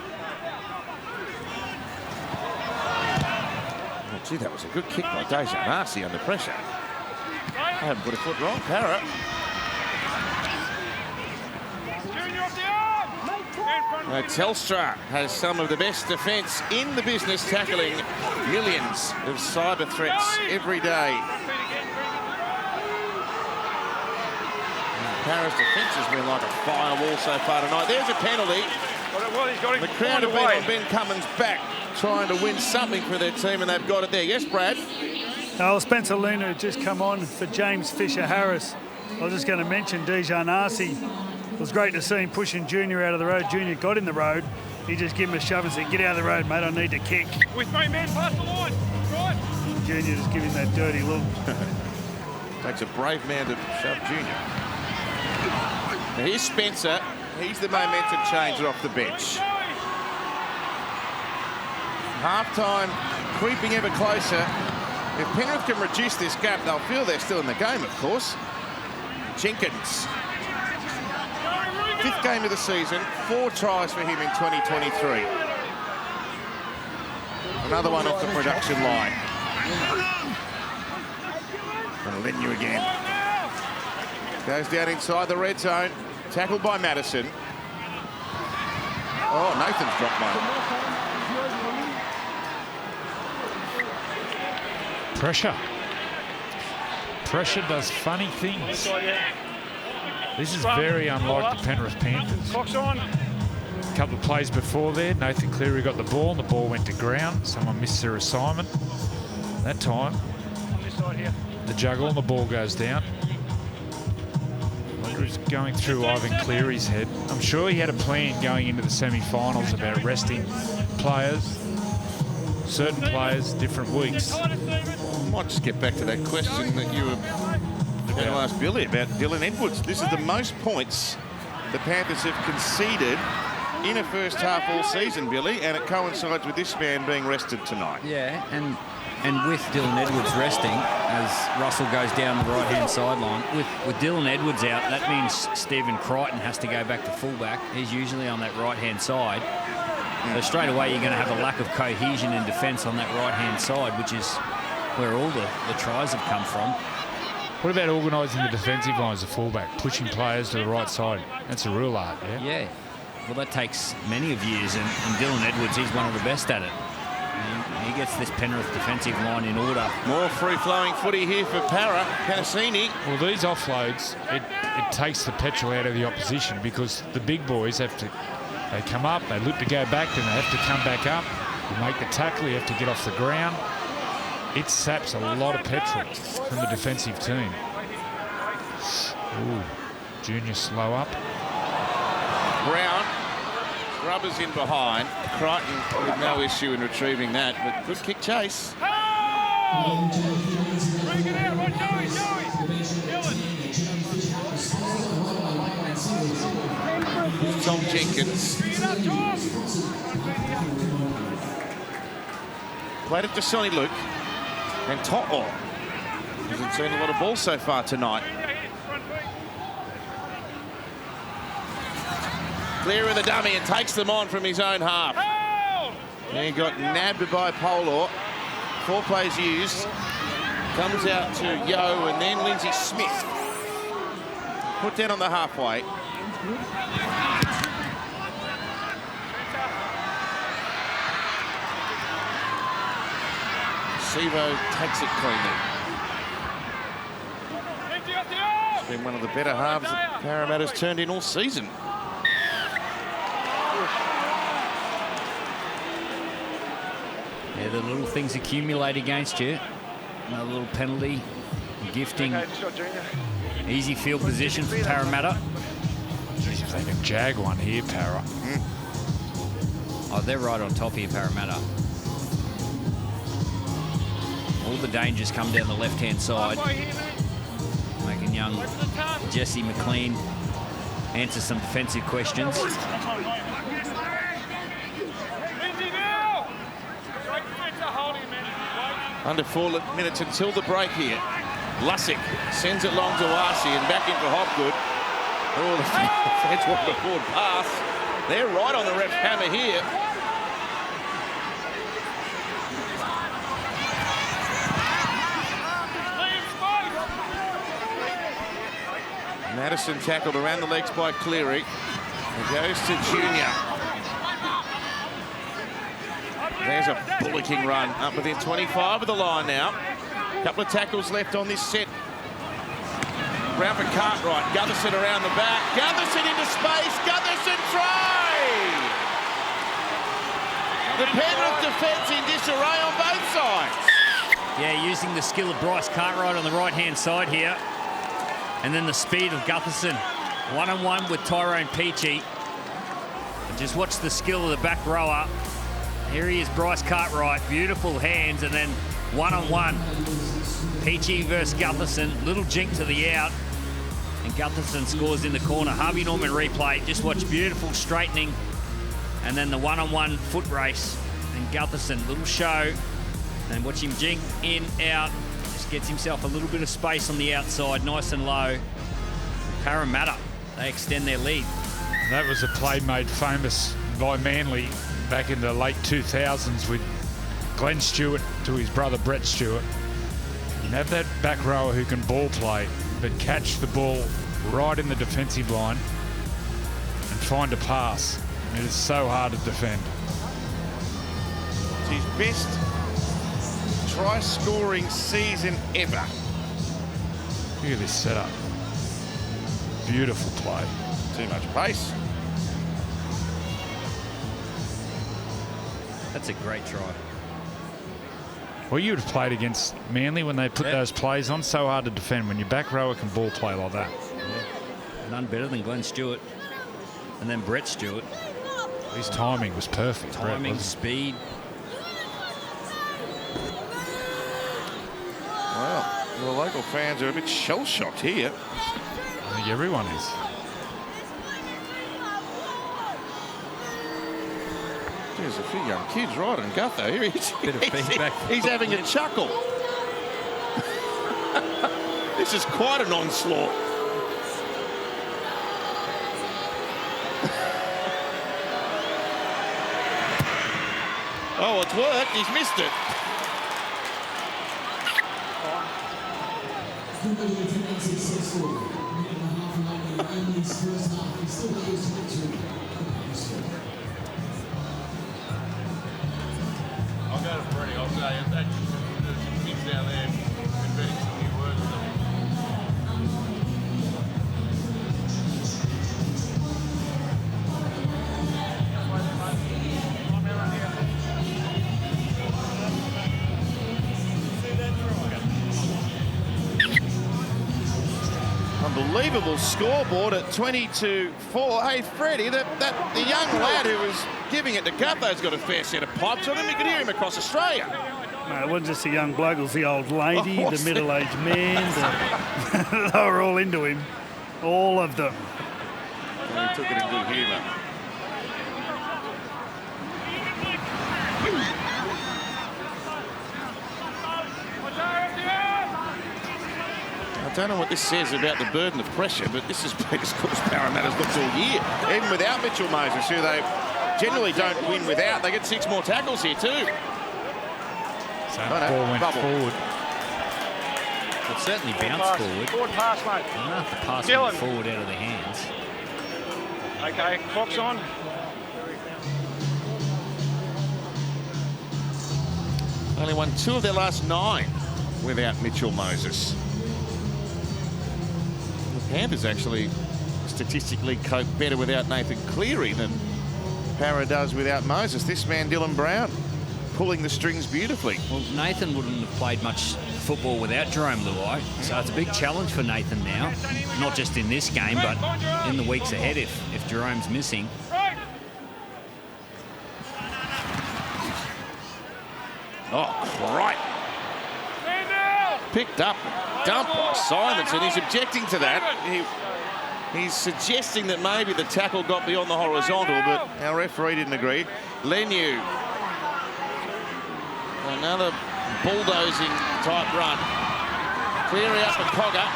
Oh, gee, that was a good kick by Deja Narcy under pressure. I haven't put a foot wrong, Parra. Telstra has some of the best defence in the business, tackling millions of cyber threats every day. Paris defence has been like a firewall so far tonight. There's a penalty. Well, he's got him. The crowd have been on Ben Cummins' back, trying to win something for their team, and they've got it there. Yes, Brad? Spencer Luna had just come on for James Fisher-Harris. I was just going to mention Dijon Arcee. It was great to see him pushing Junior out of the road. Junior got in the road. He just gave him a shove and said, get out of the road, mate, I need to kick. With me, man, past the line. Right. Junior just giving that dirty look. Takes a brave man to shove Junior. Now here's Spencer. He's the momentum changer off the bench. Half-time, creeping ever closer. If Penrith can reduce this gap, they'll feel they're still in the game, of course. Jenkins. 5th game of the season, 4 tries for him in 2023. Another one off the production line. Gonna let you again. Goes down inside the red zone. Tackled by Madison. Oh, Nathan's dropped one. Pressure. Pressure does funny things. This is very unlike the Penrith Panthers. Clock's on. A couple of plays before there, Nathan Cleary got the ball and the ball went to ground. Someone missed their assignment. That time, On this side here. the juggle and the ball goes down. I wonder who's going through Ivan Cleary's head. I'm sure he had a plan going into the semi-finals about resting players, certain players, different weeks. I might just get back to that question that you were going to ask Billy about Dylan Edwards. This is the most points the Panthers have conceded in a first half all season, Billy, and it coincides with this man being rested tonight. Yeah, and with Dylan Edwards resting, as Russell goes down the right-hand sideline, with Dylan Edwards out, that means Stephen Crichton has to go back to fullback. He's usually on that right-hand side. So straight away, you're going to have a lack of cohesion in defence on that right-hand side, which is where all the tries have come from. What about organising the defensive line as a fullback, pushing players to the right side? That's a real art, yeah? Yeah. Well, that takes many of years, and Dylan Edwards, he's one of the best at it. He gets this Penrith defensive line in order. More free-flowing footy here for Para. Canasini. Well, these offloads, it takes the petrol out of the opposition because the big boys have to, they come up, they look to go back, then they have to come back up. You make the tackle, you have to get off the ground. It saps a lot of petrol from the defensive team. Ooh, Junior slow up. Brown. Grubbers in behind. Crichton with no issue in retrieving that, but good kick chase. Tom Jenkins. Played it to Sonny Luke. And To'o hasn't seen a lot of ball so far tonight. Clear of the dummy and takes them on from his own half. And he got nabbed by Polor. 4 plays used. Comes out to Yo and then Lindsay Smith. Put down on the halfway. Sevo takes it cleanly. It's been one of the better halves that Parramatta's turned in all season. Yeah, the little things accumulate against you. Another little penalty, gifting. Easy field position for Parramatta. Jeez, if they can jag one here, Para. Oh, they're right on top here, Parramatta. All the dangers come down the left-hand side. Making young Jesse McLean answer some defensive questions. Under 4 minutes until the break here. Lussick sends it long to Arcee and back in for Hopgood. Oh, the fans want the forward pass. They're right on the ref's hammer here. Madison tackled around the legs by Cleary. It goes to Junior. There's a bullocking run up within 25 of the line now. Couple of tackles left on this set. Round for Cartwright. Gutherson around the back. Gutherson into space. Gutherson try! The Penrith defence in disarray on both sides. Yeah, using the skill of Bryce Cartwright on the right-hand side here. And then the speed of Gutherson. One-on-one with Tyrone Peachey. And just watch the skill of the back rower. Here he is, Bryce Cartwright. Beautiful hands, and then one-on-one. Peachey versus Gutherson. Little jink to the out. And Gutherson scores in the corner. Harvey Norman replay. Just watch beautiful straightening. And then the one-on-one foot race. And Gutherson, little show. And watch him jink in, out. Just gets himself a little bit of space on the outside, nice and low. Parramatta, they extend their lead. That was a play made famous by Manly back in the late 2000s with Glenn Stewart to his brother Brett Stewart. You have that back rower who can ball play, but catch the ball right in the defensive line and find a pass. It is so hard to defend. It's his best try-scoring season ever. Look at this setup. Beautiful play. Too much pace. That's a great try. Well, you would have played against Manly when they put those plays on. So hard to defend when your back rower can ball play like that. Yeah. None better than Glenn Stewart. And then Brett Stewart. His timing was perfect. Timing, speed. Well, the local fans are a bit shell-shocked here. I think everyone is. There's a few young kids riding Gutho here. Bit of feedback. He's having a chuckle. This is quite an onslaught. Oh, it's worked. He's missed it. I'll go to Freddie. I'll say that some kids down there inventing some new words. Unbelievable scoreboard at 22-4. Hey, Freddie, the young lad who was giving it to Gutho's got a fair set of pipes on him. You could hear him across Australia. No, it wasn't just the young bloke, it was the old lady, Oh, the middle-aged man. They were all into him. All of them. Well, he took it in good humour. I don't know what this says about the burden of pressure, but this is as good as Parramatta's looked all year. Even without Mitchell Moses, who they generally don't win without. They get 6 more tackles here too. So the ball went forward. It certainly bounced forward. Forward pass, mate. Enough the pass Dylan. went forward out of their hands. Okay, clock's on. Only won 2 of their last 9 without Mitchell Moses. The Panthers actually statistically cope better without Nathan Cleary than Parra does without Moses. This man, Dylan Brown, pulling the strings beautifully. Well, Nathan wouldn't have played much football without Jerome Luai, so it's a big challenge for Nathan now, not just in this game, but in the weeks ahead if Jerome's missing. Oh, right. Picked up, dumped by Simonson. He's objecting to that. He's suggesting that maybe the tackle got beyond the horizontal, but our referee didn't agree. Leniu. Another bulldozing type run. Cleary up for Cogger.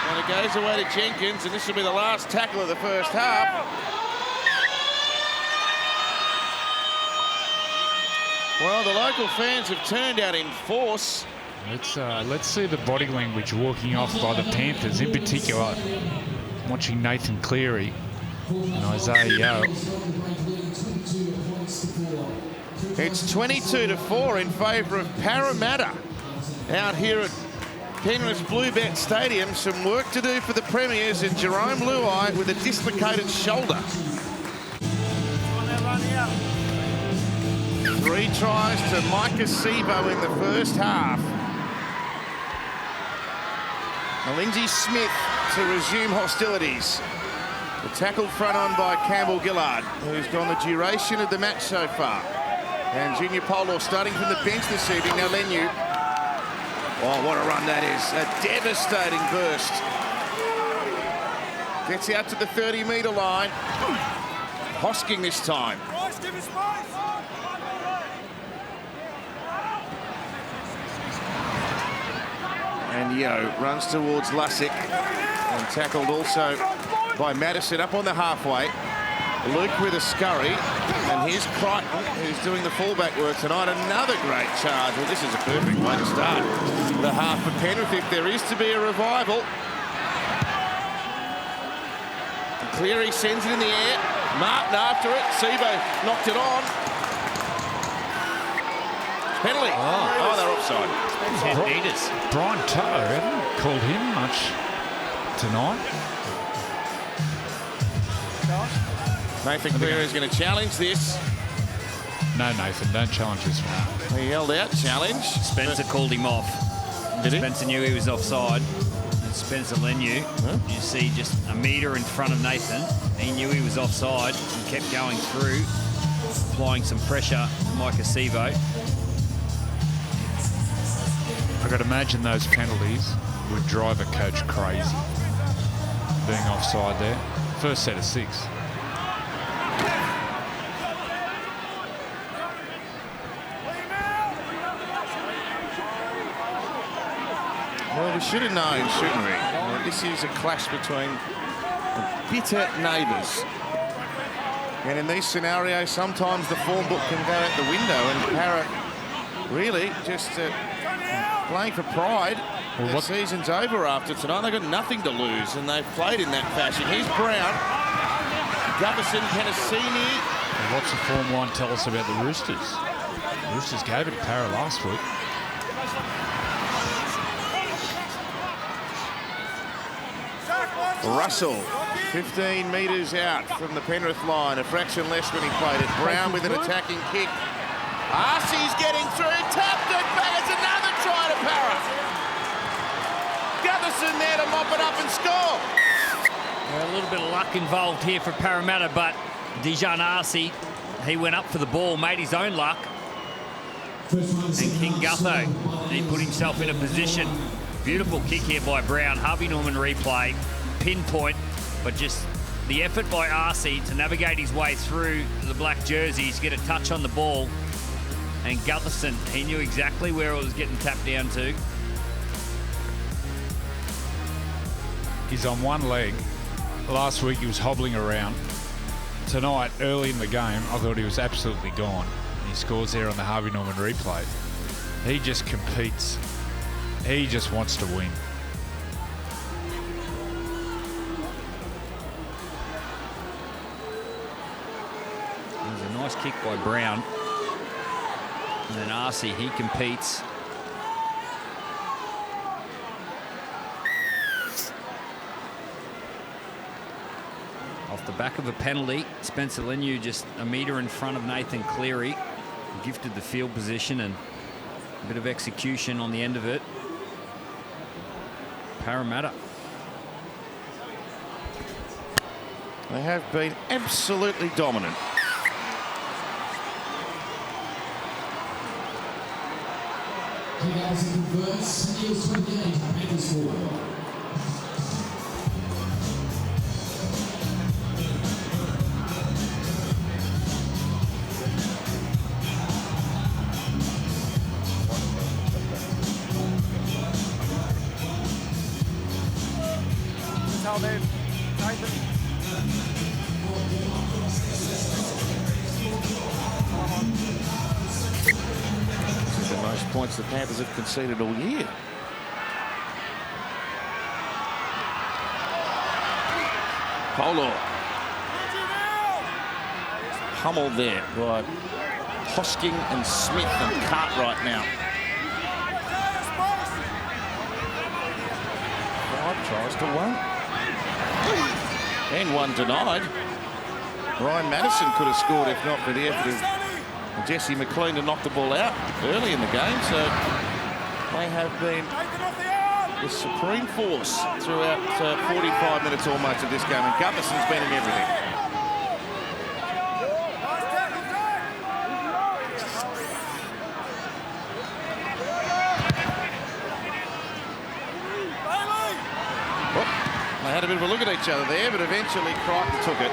And it goes away to Jenkins, and this will be the last tackle of the first half. Well, the local fans have turned out in force. Let's see the body language walking off by the Panthers, in particular watching Nathan Cleary and Isaiah Yeo. It's 22-4 in favour of Parramatta out here at Penrith Bluebet Stadium. Some work to do for the Premiers, and Jerome Luai with a dislocated shoulder. 3 tries to Micah Sivo in the first half. Lindsay Smith to resume hostilities. The tackle front on by Campbell Gillard, who's gone the duration of the match so far. And Junior Polo starting from the bench this evening. Now Lenu. Oh, what a run that is. A devastating burst. Gets out to the 30-metre line. Hosking this time. And Yo runs towards Lussick. And tackled also by Madison up on the halfway. Luke with a scurry, and here's Crichton, who's doing the fullback work tonight. Another great charge. Well, this is a perfect way to start the half for Penrith if there is to be a revival. And Cleary sends it in the air. Martin after it. Sivo knocked it on. Penalty. Oh, they're offside. 10 metres. Brian Toto, haven't called him much tonight. Nathan Cleary is going to challenge this. No, Nathan, don't challenge this one. He held out, challenge. Spencer called him off. Did he? Spencer knew he was offside. And Spencer Lenu, you see just a metre in front of Nathan. He knew he was offside and kept going through, applying some pressure to Micah Sivo. I could imagine those penalties would drive a coach crazy. Being offside there. First set of 6. Well, we should have known, shouldn't we? Well, this is a clash between bitter neighbours. And in these scenarios, sometimes the form book can go out the window, and Parrot really just playing for pride. Well, the season's over after tonight. They've got nothing to lose, and they've played in that fashion. Here's Brown. Gutherson, Penasini. And what's the form line tell us about the Roosters? The Roosters gave it to Parra last week. Russell, 15 metres out from the Penrith line. A fraction less when he played it. Brown with an attacking kick. Arcee's getting through. Tapped it back. It's another try to Parra. Gutherson there to mop it up and score. A little bit of luck involved here for Parramatta, but Dijon Arcee, he went up for the ball, made his own luck. And King Gutho, he put himself in a position. Beautiful kick here by Brown. Harvey Norman replay, pinpoint, but just the effort by Arcee to navigate his way through the black jerseys, get a touch on the ball. And Gutherson, he knew exactly where it was getting tapped down to. He's on one leg. Last week he was hobbling around. Tonight, early in the game, I thought he was absolutely gone. He scores there on the Harvey Norman replay. He just competes. He just wants to win. There's a nice kick by Brown. And then Arcee, he competes. Off the back of a penalty, Spencer Lenu just a metre in front of Nathan Cleary. Gifted the field position and a bit of execution on the end of it. Parramatta. They have been absolutely dominant. Eels converts. Eels 28, Panthers 4. Tell Dave. This is the most points the Panthers have conceded all year. Polo. Pummeled there by Hosking and Smith and Cartwright now. 5 tries to 1. And 1 denied. Ryan Madison could have scored if not for the effort of Jesse McLean to knock the ball out early in the game. So they have been the supreme force throughout 45 minutes almost of this game. And Gutherson's been in everything. They had a bit of a look at each other there, but eventually Crichton took it.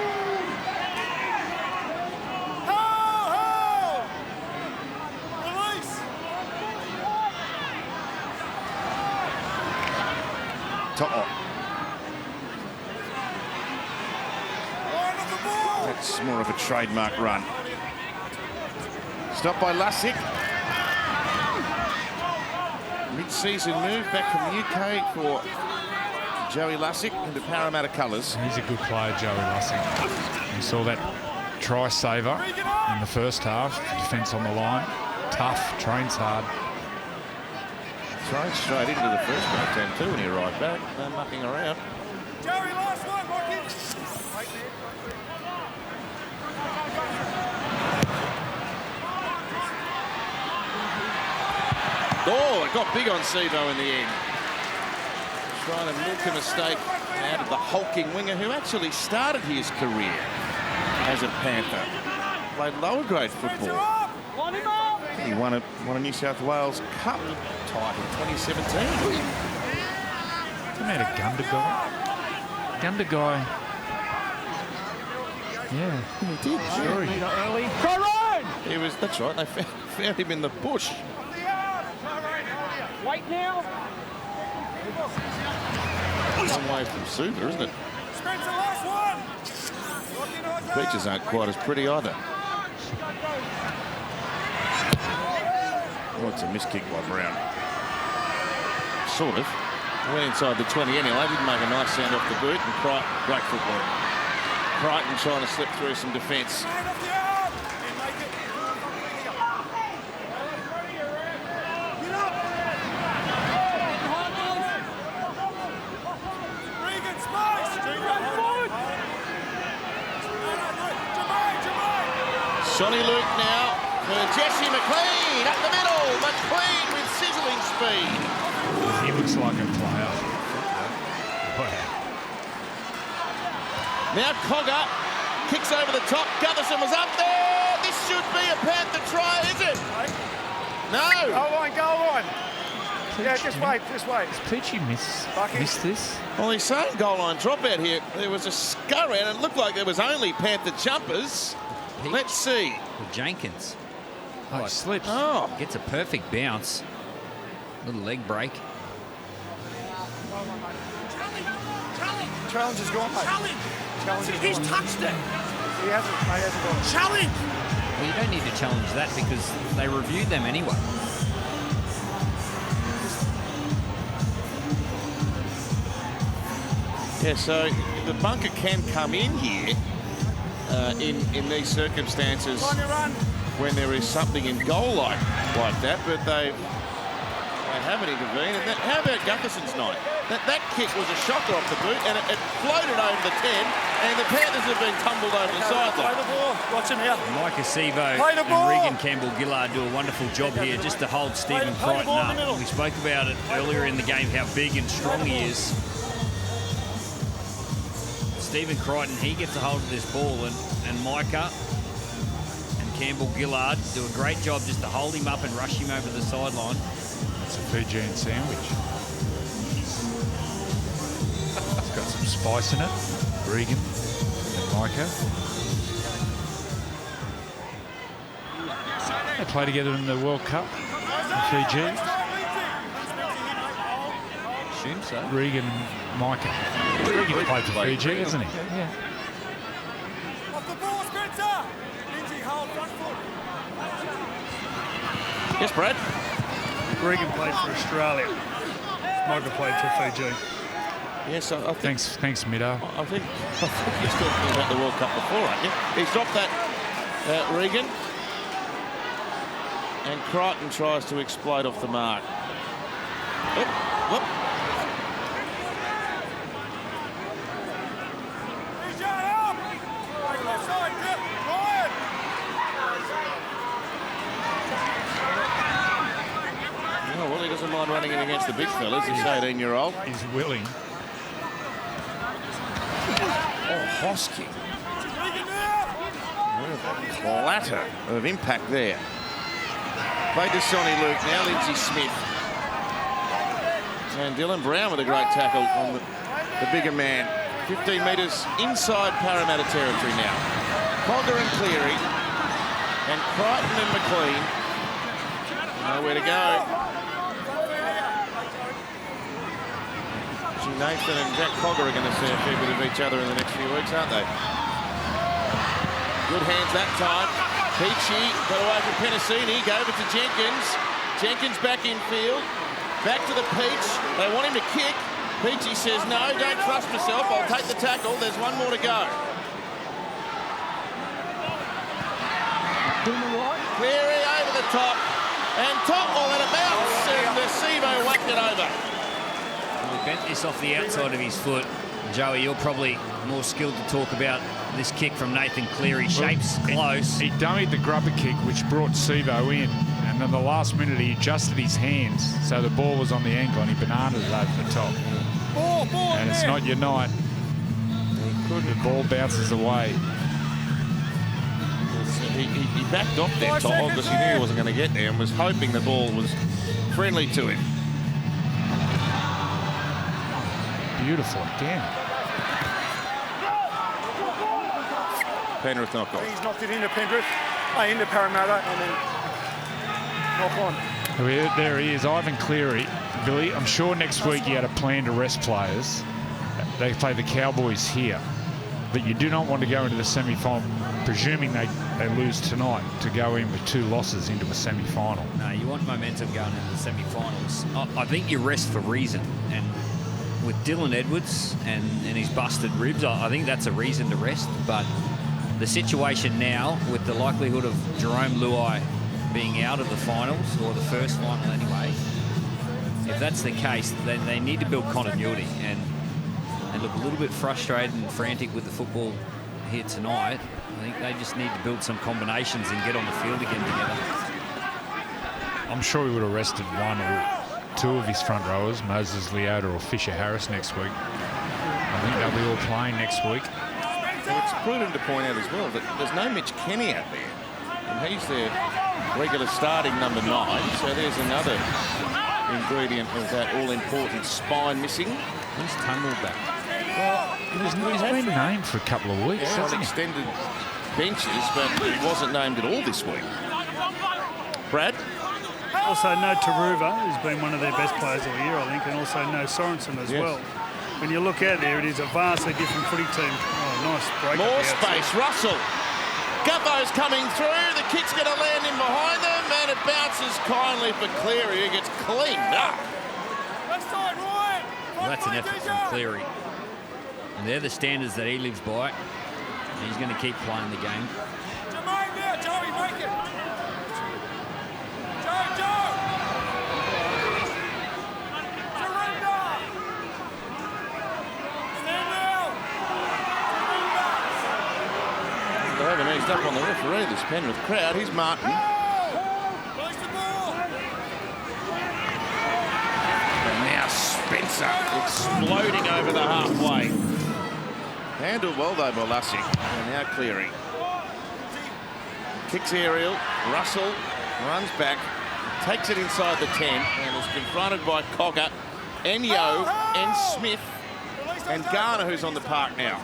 That's more of a trademark run. Stopped by Lussick. Mid-season move back from the UK for Joey Lussick into Parramatta colours. He's a good player, Joey Lussick. You saw that try saver in the first half. Defence on the line. Tough, trains hard. Thrown straight into the first grade 10 too when he arrived back. No mucking around. Joey, last one, Marky. Oh, it got big on Sevo in the end. Trying to milk a mistake out of the hulking winger who actually started his career as a Panther. Played lower grade football. He won a New South Wales Cup title in 2017. Isn't that a Gundagai? Gundagai. Yeah. He did. Sure. He was. That's right. They found him in the bush. Wait now. Long way from Suva, isn't it? Spencer, last one. Beaches aren't quite as pretty either. Oh, it's a missed kick by Brown. Sort of. Went inside the 20 anyway. Didn't make a nice sound off the boot. And great football. Crichton trying to slip through some defence. Sonny Luke now for Jesse McLean up the middle. McLean with sizzling speed. He looks like a player. Now Cogger kicks over the top. Gutherson was up there. This should be a Panther try, is it? No. Go on. Yeah, just wait. Does Peachy miss this? Well, he's saying goal line dropout here. There was a scurry and it looked like there was only Panther jumpers. Let's see. Well, Jenkins. Oh, he slips. Oh. Gets a perfect bounce. Little leg break. Challenge is gone, mate. Challenge is He's gone. touched it. He hasn't gone. Challenge. Well, you don't need to challenge that because they reviewed them anyway. Yeah, so the bunker can come in here in these circumstances when there is something in goal like that, but they haven't intervened. And how about Gutherson's night? That kick was a shocker off the boot, and it floated over the 10, and the Panthers have been tumbled over the sideline. Play the ball. Watch him here. Mike Acevo Play the and ball. Regan Campbell-Gillard do a wonderful job here just to hold Stephen Play the Crichton ball in the middle. up. We spoke about it earlier in the game, how big and strong he is. Stephen Crichton, he gets a hold of this ball, and Micah and Campbell-Gillard do a great job just to hold him up and rush him over the sideline. It's a Fijian sandwich. It's got some spice in it. Regan and Micah. They play together in the World Cup in Fiji. Assume so. Regan and Micah. Regan played for Fiji, hasn't he? Yeah. Off the ball, Spencer. Lindsay, hold front foot. Yes, Brad? Regan played for Australia. Micah played for Fiji. Yes, I think. Thanks, Middo. I think he's talking about the World Cup before, aren't you? He's dropped that, Regan. And Crichton tries to explode off the mark. Oop, whoop. Oh, well, he doesn't mind running in against the big fellas. He's 18-year-old. He's willing. Oh, Hosking. Clatter of impact there. Played to Sonny Luke, now Lindsay Smith. And Dylan Brown with a great tackle on the bigger man. 15 metres inside Parramatta territory now. Cogger and Cleary. And Crichton and McLean. Nowhere to go. Nathan and Jack Cogger are going to see a fair bit of each other in the next few weeks, aren't they? Good hands that time. Peachy got away from Penasini, gave it to Jenkins. Jenkins back in field. Back to the Peach. They want him to kick. Peachy says, no, don't trust myself. I'll take the tackle. There's one more to go. Cleary over the top. And Topwell at a bounce. And the Sevo whacked it over. He bent this off the outside of his foot. Joey, you're probably more skilled to talk about this kick from Nathan Cleary. Shapes close. He dummied the grubber kick, which brought Sevo in. And in the last minute, he adjusted his hands so the ball was on the ankle and he bananaed it over the top. And it's not your night. The ball bounces away. He backed off that top because he knew he wasn't going to get there and was hoping the ball was friendly to him. Beautiful again. Penrith knock off. He's knocked it into Penrith, into Parramatta, and then knock on. There he is, Ivan Cleary. Billy, I'm sure next week you had a plan to rest players. They play the Cowboys here. But you do not want to go into the semi-final, presuming they lose tonight, to go in with 2 losses into a semi-final. No, you want momentum going into the semi-finals. I think you rest for reason. And with Dylan Edwards and his busted ribs, I think that's a reason to rest. But the situation now, with the likelihood of Jerome Luai being out of the finals, or the first final anyway, if that's the case, then they need to build continuity. And look a little bit frustrated and frantic with the football here tonight. I think they just need to build some combinations and get on the field again together. I'm sure he would have rested 1 or 2 of his front rowers, Moses Leota or Fisher Harris next week. I think they'll be all playing next week. Well, it's prudent to point out as well that there's no Mitch Kenny out there. And he's their regular starting number 9, so there's another ingredient of that all-important spine missing. He's tumbled back. Well, he's been named for a couple of weeks. Yeah, on extended benches, but he wasn't named at all this week. Brad? Also, no Taruva, who's been one of their best players all year, I think, and also no Sorensen as well. When you look out there, it is a vastly different footy team. Oh, nice break. More space. Russell. Guppo's coming through. The kick's going to land in behind them, and it bounces kindly for Cleary, who gets cleaned up. Well, that's an effort from Cleary. And they're the standards that he lives by. And he's going to keep playing the game. Joey, make it. They haven't eased up on the referee, this Penrith crowd. Here's Martin. And now Spencer exploding over the halfway. Handled well though by Lussick. And now Cleary. Kicks aerial. Russell runs back. Takes it inside the 10 and is confronted by Cogger, Enyo and Smith and Garner, who's on the park now.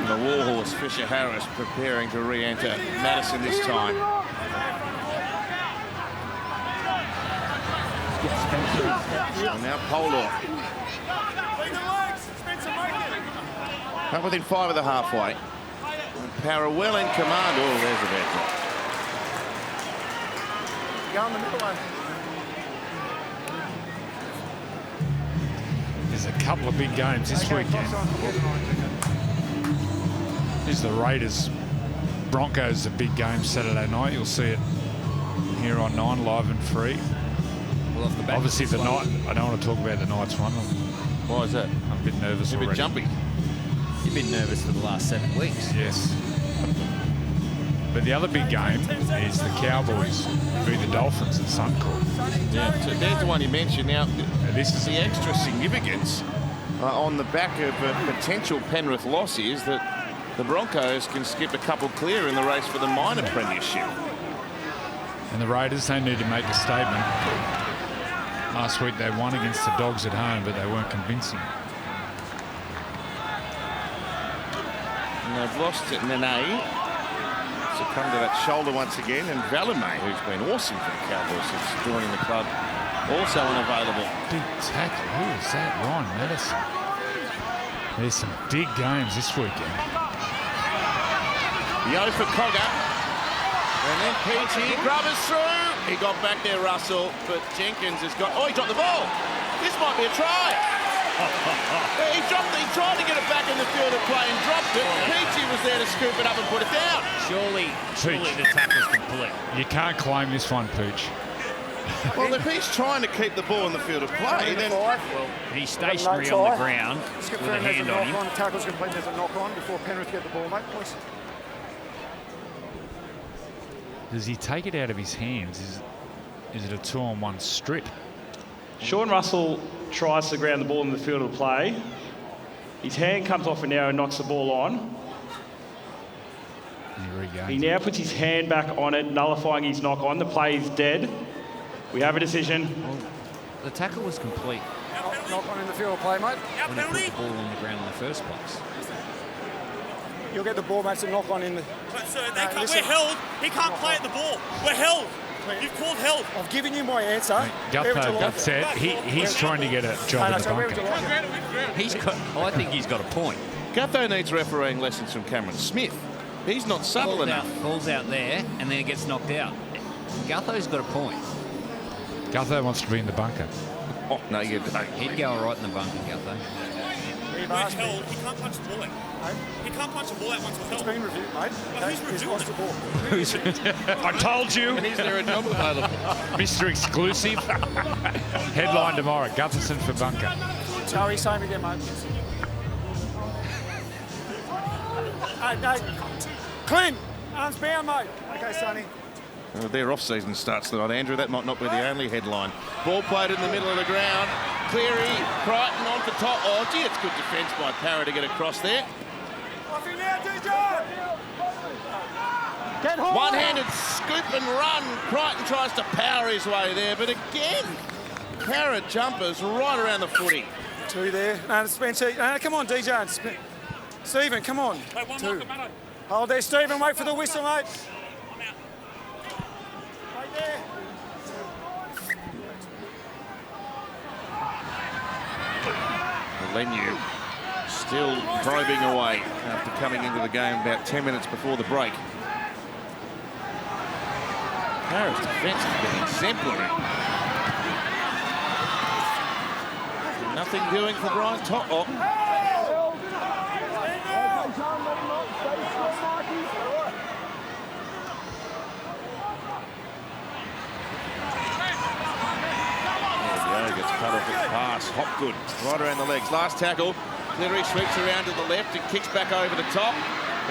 The Warhorse, Fisher Harris, preparing to re-enter Madison this time. And now Polar. Up within 5 of the halfway. Para well in command. Oh, there's a bad drop. Go in the middle one. There's a couple of big games this weekend. Here's the Raiders. Broncos, a big game Saturday night. You'll see it here on 9 live and free. Well, off the back obviously the night. I don't want to talk about the Knights one. Why is that? I'm a bit nervous You're a bit already. jumpy. You've been nervous for the last 7 weeks. Yes. But the other big game is the Cowboys beat the Dolphins at Suncorp. Yeah, so there's the one you mentioned. Now, this is the extra significance on the back of a potential Penrith loss is that the Broncos can skip a couple clear in the race for the minor premiership. And the Raiders, they need to make a statement. Last week they won against the Dogs at home, but they weren't convincing. And they've lost it. Nene succumbed to that shoulder once again. And Valimay, who's been awesome for the Cowboys since joining the club, also unavailable. Big tackle. Who is that? Ryan Madison. There's some big games this weekend. Yo for Cogger. And then PG Grubbers through. He got back there, Russell, but Jenkins has got... Oh, he dropped the ball. This might be a try. He tried to get it back in the field of play and dropped it. PG was there to scoop it up and put it down. Surely the tackle's complete. You can't claim this one, Pooch. Well, if he's trying to keep the ball in the field of play, then... Well, he's stationary on the ground with a hand on him. Tackle's complete. There's a knock on before Penrith get the ball, mate, please. Does he take it out of his hands? Is it a 2-on-1 strip? Sean Russell tries to ground the ball in the field of play. His hand comes off and now knocks the ball on. He now puts his hand back on it, nullifying his knock on. The play is dead. We have a decision. Well, the tackle was complete. Knock on in the field of play, mate. When he put the ball on the ground in the first place. You'll get the ball, mate. It's a knock on in the... But sir, we're held. He can't play at the ball. We're held. You've called held. I've given you my answer. Gutho said he's trying to get a job in the bunker. I think he's got a point. Gutho needs refereeing lessons from Cameron Smith. He's not subtle enough. Falls out there and then it gets knocked out. Gutho's got a point. Gutho wants to be in the bunker. Oh, no, you don't. He'd go all right in the bunker, Gutho. We're held. He can't punch the ball out. He can't punch the ball out once we're held. It's been reviewed, mate. Who's lost the ball? I told you. And is there a job available? Mr. Exclusive. Headline tomorrow. Gutherson for bunker. Joey, same again, mate. No. Clint, arms bound, mate. Okay, Sonny. Well, their off-season starts tonight, Andrew. That might not be the only headline. Ball played in the middle of the ground. Cleary, Crichton on for top. Oh, gee, it's good defence by Parra to get across there. One-handed scoop and run. Crichton tries to power his way there, but again, Parra jumpers right around the footy. Two there. No, Spencer. No, come on, DJ. Stephen, come on. Two. Hold there, Stephen. Wait for the whistle, mate. Right there. Lenu still probing away after coming into the game about 10 minutes before the break. Parra's defence has been exemplary. Nothing doing for Brian Top. Oh. Gets cut off at pass. Hopgood right around the legs. Last tackle. Cleary sweeps around to the left and kicks back over the top.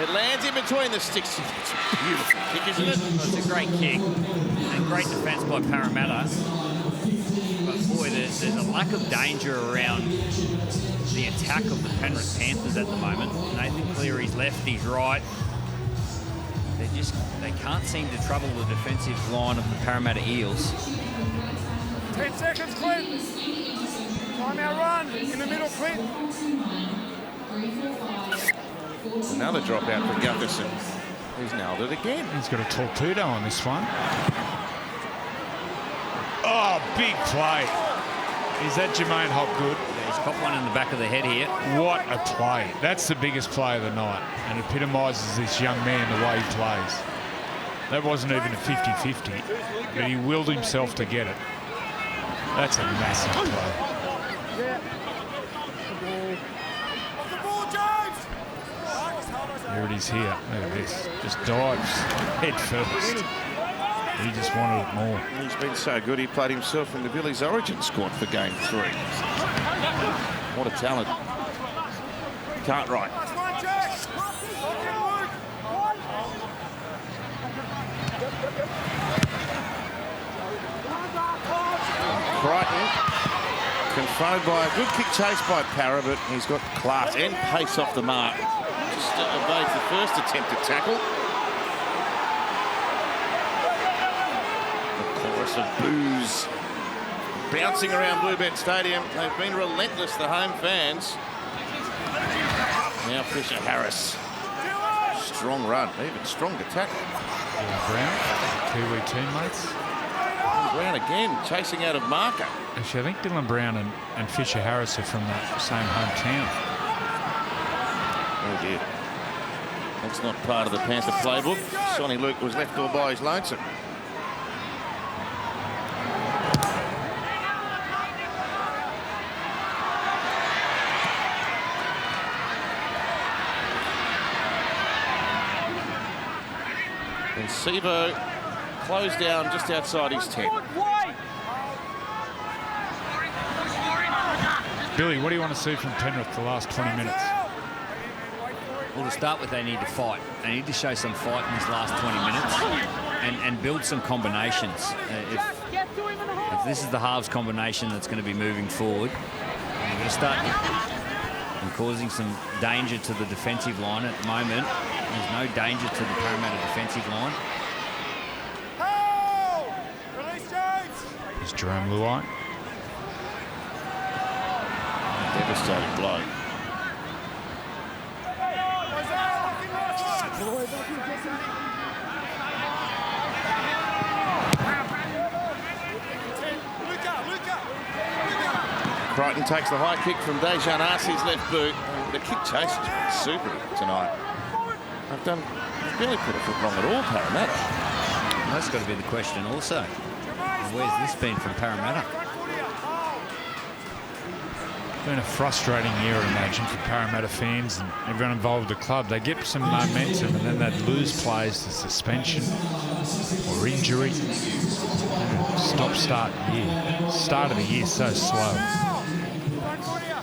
It lands in between the sticks. It's a beautiful kick, isn't it? Well, it's a great kick and great defence by Parramatta. But boy, there's a lack of danger around the attack of the Penrith Panthers at the moment. Nathan Cleary's left, he's right. They can't seem to trouble the defensive line of the Parramatta Eels. 10 seconds, Clint. Time out run. In the middle, Clint. Another dropout for Gutherson. He's nailed it again. He's got a torpedo on this one. Oh, big play. Is that Jermaine Hopgood? Yeah, he's got one in the back of the head here. What a play. That's the biggest play of the night and epitomises this young man the way he plays. That wasn't even a 50-50, but he willed himself to get it. That's a massive play. Here it is here. Look at this. Just dives head first. He just wanted it more. He's been so good, he played himself in the Billy's Origin squad for game 3. What a talent. Cartwright. Crichton confronted by a good kick chase by Parra, but he's got class and pace off the mark. Just evades the first attempt at tackle. A chorus of boos bouncing around Bluebet Stadium. They've been relentless, the home fans. Now Fisher Harris. Strong run, even stronger tackle. Brown, Kiwi teammates. Brown again, chasing out of marker. Actually, I think Dylan Brown and Fisher Harris are from that same hometown. Oh dear. That's not part of the Panther playbook. Sonny Luke was left all by his lonesome. And Sevo closed down just outside his tent. Billy, what do you want to see from Penrith the last 20 minutes? Well, to start with, they need to fight. They need to show some fight in these last 20 minutes and build some combinations. If this is the halves combination that's going to be moving forward, you're going to start causing some danger to the defensive line at the moment. There's no danger to the Parramatta defensive line. It's Jerome Luai. Devastating blow. Crichton takes the high kick from Dejan Arcee's left boot. The kick chase has been super tonight. They've barely put a foot wrong at all, Parramatta. Well, that's got to be the question also. Where's this been from Parramatta? It's been a frustrating year, I imagine, for Parramatta fans and everyone involved with the club. They get some momentum and then they'd lose players to suspension or injury. Stop-start year. Start of the year so slow.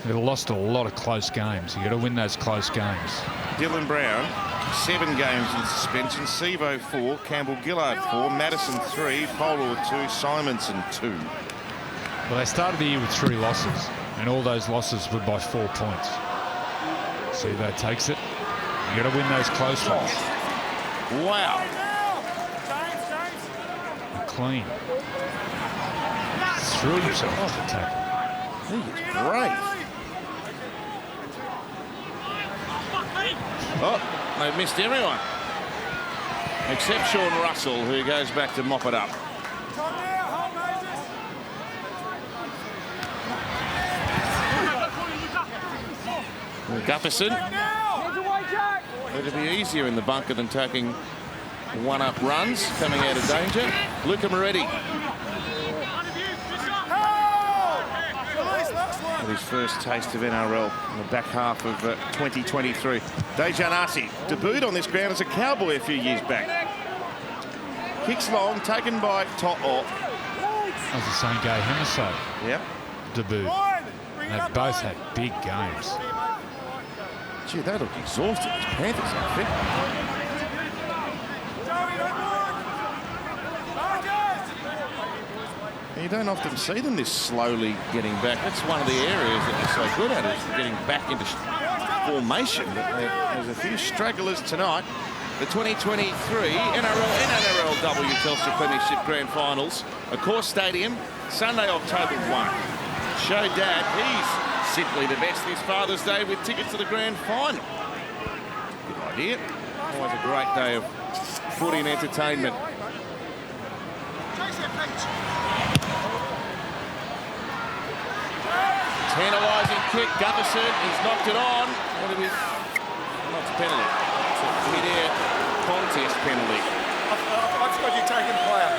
They've lost a lot of close games. You've got to win those close games. Dylan Brown, 7 games in suspension. Sevo 4, Campbell Gillard 4, Madison 3, Polward 2, Simonson 2. Well, they started the year with 3 losses, and all those losses were by 4 points. Sevo takes it. You've got to win those close ones. Wow. Clean. Threw himself off the tackle. He is great. Oh, they've missed everyone. Except Sean Russell, who goes back to mop it up. Gutherson. It'll be easier in the bunker than taking one-up runs coming out of danger. Luca Moretti. His first taste of NRL in the back half of 2023. Dejan Arcee debuted on this ground as a Cowboy a few years back. Kicks long, taken by To'o. That was the same Gay Hemiso. Yep. Debut. They both had big games. Gee, they look exhausted, these Panthers outfit. You don't often see them this slowly getting back. That's one of the areas that they're so good at, is getting back into formation. But there's a few stragglers tonight. The 2023 NRL and NRLW Telstra Premiership Grand Finals, Accor Stadium, Sunday, October 1. Show Dad he's simply the best this Father's Day with tickets to the Grand Final. Good idea. Always a great day of footy and entertainment. Tantalising kick, Gutherson, he's knocked it on. What did he? Not a penalty. It's a mid-air contest penalty. I've got you taking player.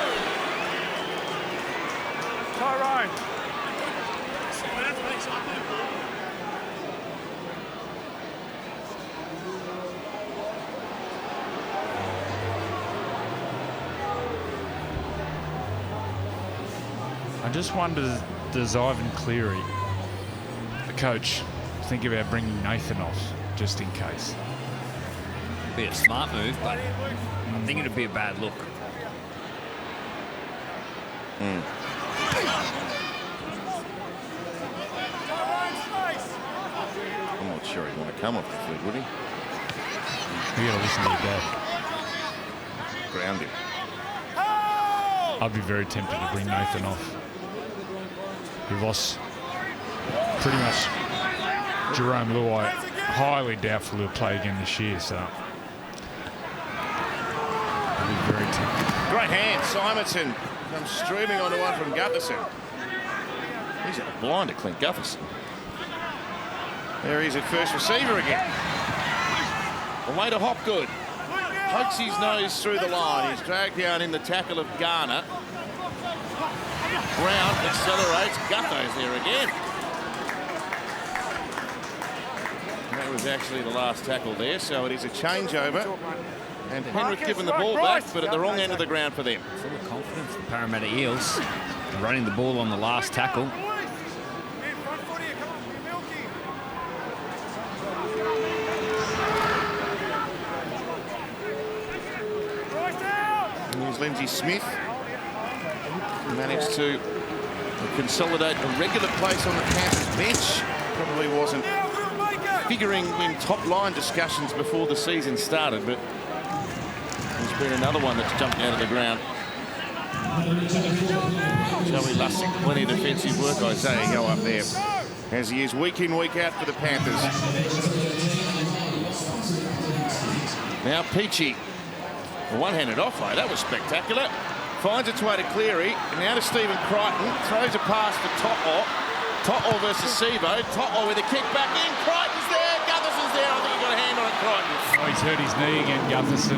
Tyrone. just wonder, does Ivan Cleary, the coach, think about bringing Nathan off just in case? Be a smart move, but I think it'd be a bad look. Mm. I'm not sure he'd want to come off the field, would he? You got to listen to your dad. Ground him. I'd be very tempted to bring Nathan off. He lost pretty much Jerome Luai. Highly doubtful he'll play again this year, so I'd be very tempted. Great hand. Simonson comes streaming onto one from Gutherson. He's at a blind to Clint Gutherson. There he is at first receiver again. Away to Hopgood. Pokes his nose through the line. He's dragged down in the tackle of Garner. Brown accelerates. Gutho's there again. That was actually the last tackle there, so it is a changeover. And Penrith given the ball back, but at the wrong end of the ground for them. Full of confidence, the Parramatta Eels running the ball on the last tackle. Here's Lindsay Smith. He managed to consolidate a regular place on the Panthers bench. Probably wasn't figuring in top line discussions before the season started, but there's been another one that's jumped out of the ground. Joey Lussick, plenty of defensive work, Isaiah Go up there, as he is week in, week out for the Panthers. Now Peachy, a one-handed offload, that was spectacular. Finds its way to Cleary, and now to Stephen Crichton, throws a pass to To'o. To'o versus Sevo. To'o with a kick back in. Crichton's there. Gutherson's there. I think he got a hand on it, Crichton. Oh, he's hurt his knee again, Gutherson.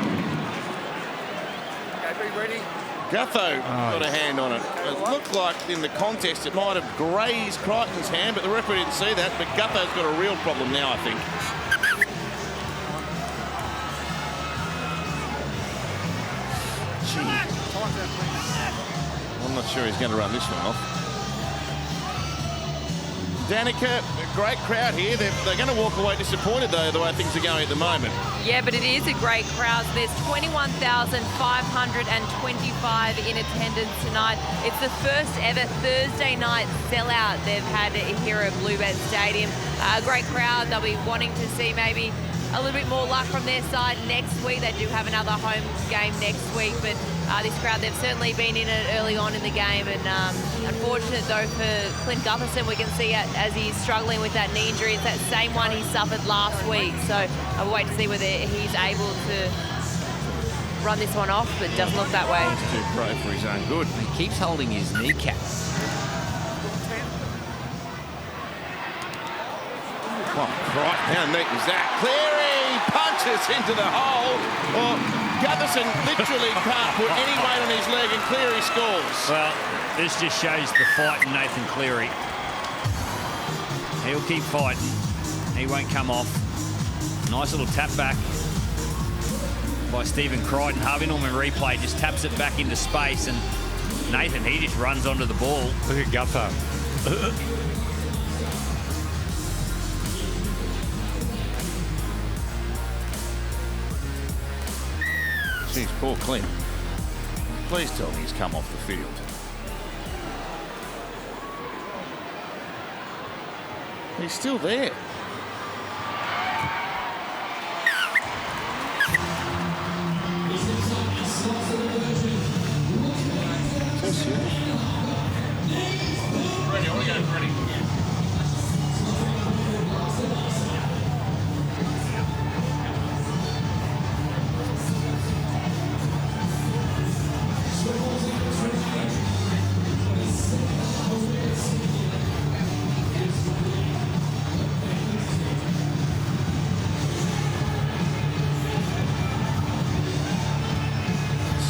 Okay, be ready. Gutho got a hand on it. It looked like in the contest it might have grazed Crichton's hand, but the referee didn't see that. But Gutho's got a real problem now, I think. Gee. I'm not sure he's going to run this one off. Danica, a great crowd here. They're going to walk away disappointed, though, the way things are going at the moment. Yeah, but it is a great crowd. There's 21,525 in attendance tonight. It's the first ever Thursday night sellout they've had here at Bluebet Stadium. A great crowd. They'll be wanting to see maybe a little bit more luck from their side next week. They do have another home game next week, but this crowd, they've certainly been in it early on in the game, and unfortunate though for Clint Gutherson, we can see as he's struggling with that knee injury. It's that same one he suffered last week, so I'll wait to see whether he's able to run this one off, but it doesn't look that way. He's too pro for his own good. He keeps holding his kneecap. Oh, right, how neat is that? Cleary punches into the hole. Well, Gutherson literally can't put any weight on his leg, and Cleary scores. Well, this just shows the fight in Nathan Cleary. He'll keep fighting. He won't come off. Nice little tap back by Stephen Crichton. Harvey Norman replay just taps it back into space, and Nathan, he just runs onto the ball. Look at Gutho. Jeez, poor Clint. Please tell me he's come off the field. He's still there. Ready, I want to go ready.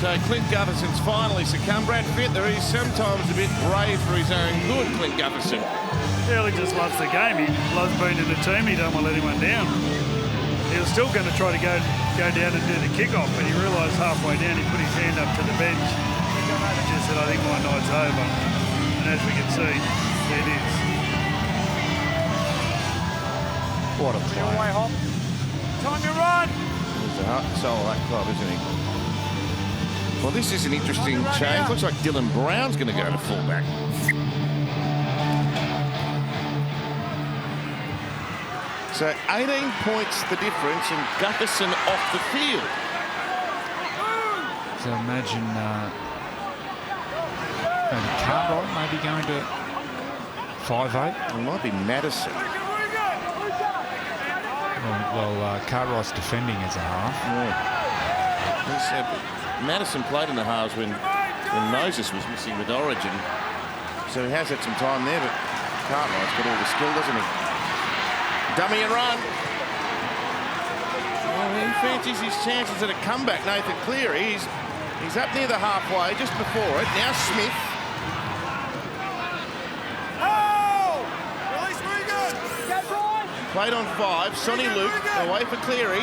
So Clint Gutherson's finally succumbed. Brad Pitt, there is sometimes a bit brave for his own good, Clint Gutherson. Yeah, he just loves the game. He loves being in the team. He don't want to let anyone down. He was still going to try to go down and do the kickoff, but he realised halfway down he put his hand up to the bench and just said, I think my night's over. And as we can see, it is. What a play. Away, Hop. Time to run. He's the heart and soul of that club, isn't he? Well, this is an interesting change. Looks like Dylan Brown's going to go to fullback. So 18 points the difference, and Gutherson off the field. So imagine Cartwright maybe going to 5'8". It might be Madison. Well, Cartwright's defending as a half. Yeah. Madison played in the halves when Moses was missing with Origin. So he has had some time there, but Cartwright's got all the skill, doesn't he? Dummy and run. Well, he fancies his chances at a comeback. Nathan Cleary, he's up near the halfway, just before it. Now Smith. Played on 5. Sonny Luke away for Cleary.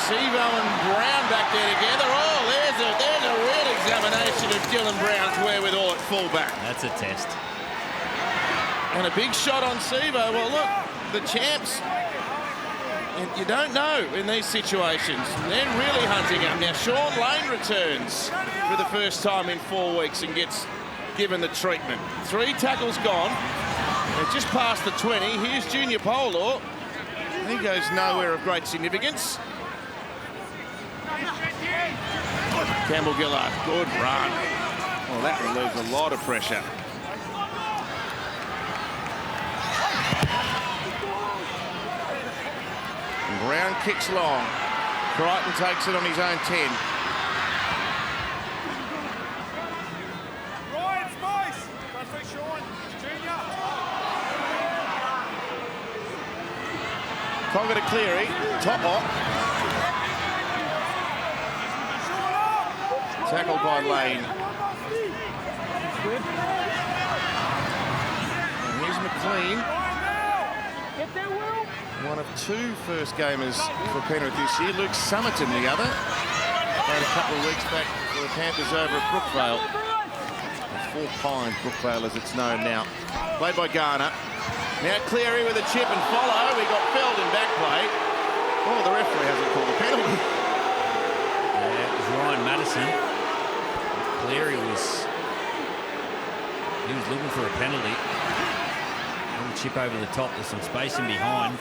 Sevo and Brown back there together. Oh, there's a real examination of Dylan Brown's wherewithal at fullback. That's a test. And a big shot on Sevo. Well, look, the champs. You don't know in these situations. They're really hunting up. Now, Sean Lane returns for the first time in 4 weeks and gets given the treatment. 3 tackles gone. They're just past the 20. Here's Junior Polo. He goes nowhere of great significance. Campbell Gillard, good run. Well, that relieves a lot of pressure. And Brown kicks long. Crichton takes it on his own 10. Cogger to Cleary, top off. Tackled by Lane. And here's McLean. One of 2 first gamers for Penrith this year. Luke Summerton, the other. Played a couple of weeks back for the Panthers over at Brookvale. 4 Pines, Brookvale as it's known now. Played by Garner. Now Cleary with a chip and follow. We got felled in back play. Oh, the referee hasn't called a penalty. Yeah, it was Ryan Madison. Cleary was looking for a penalty. Little chip over the top. There's some space in behind.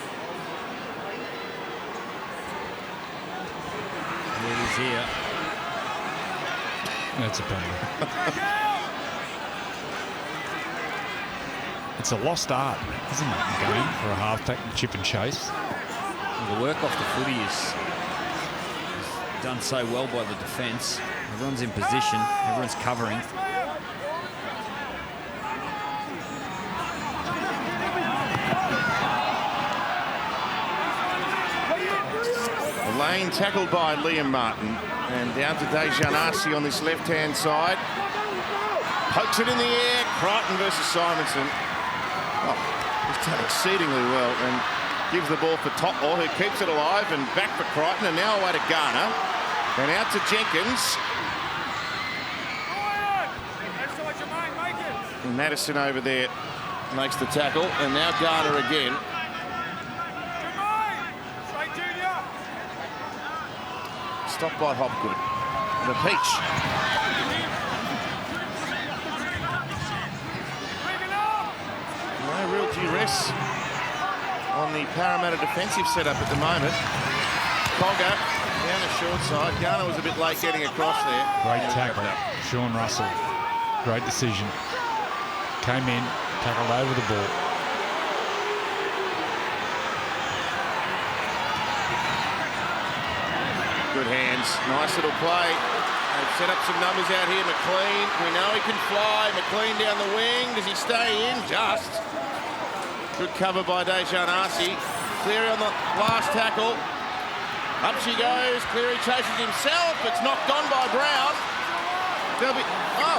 There it is here. That's a penalty. It's a lost art, isn't it, game for a halfback chip and chase? Well, the work off the footy is done so well by the defence. Everyone's in position, everyone's covering. Lane tackled by Liam Martin. And down to Dejan Arce on this left-hand side. Pokes it in the air. Crichton versus Simonson. Oh, he's done exceedingly well and gives the ball for Totlaw, who keeps it alive, and back for Crichton, and now away to Garner. And out to Jenkins. And Madison over there makes the tackle, and now Garner again. Stopped by Hopgood. The Peach. No real duress on the Parramatta defensive setup at the moment. Cogger down the short side. Garner was a bit late getting across there. Great tackle. Sean Russell. Great decision. Came in, tackled over the ball. Good hands. Nice little play. They've set up some numbers out here. McLean, we know he can fly. McLean down the wing. Does he stay in? Just. Good cover by Dejan Arce. Cleary on the last tackle. Up she goes. Cleary chases himself. It's knocked on by Brown. There'll be... Oh!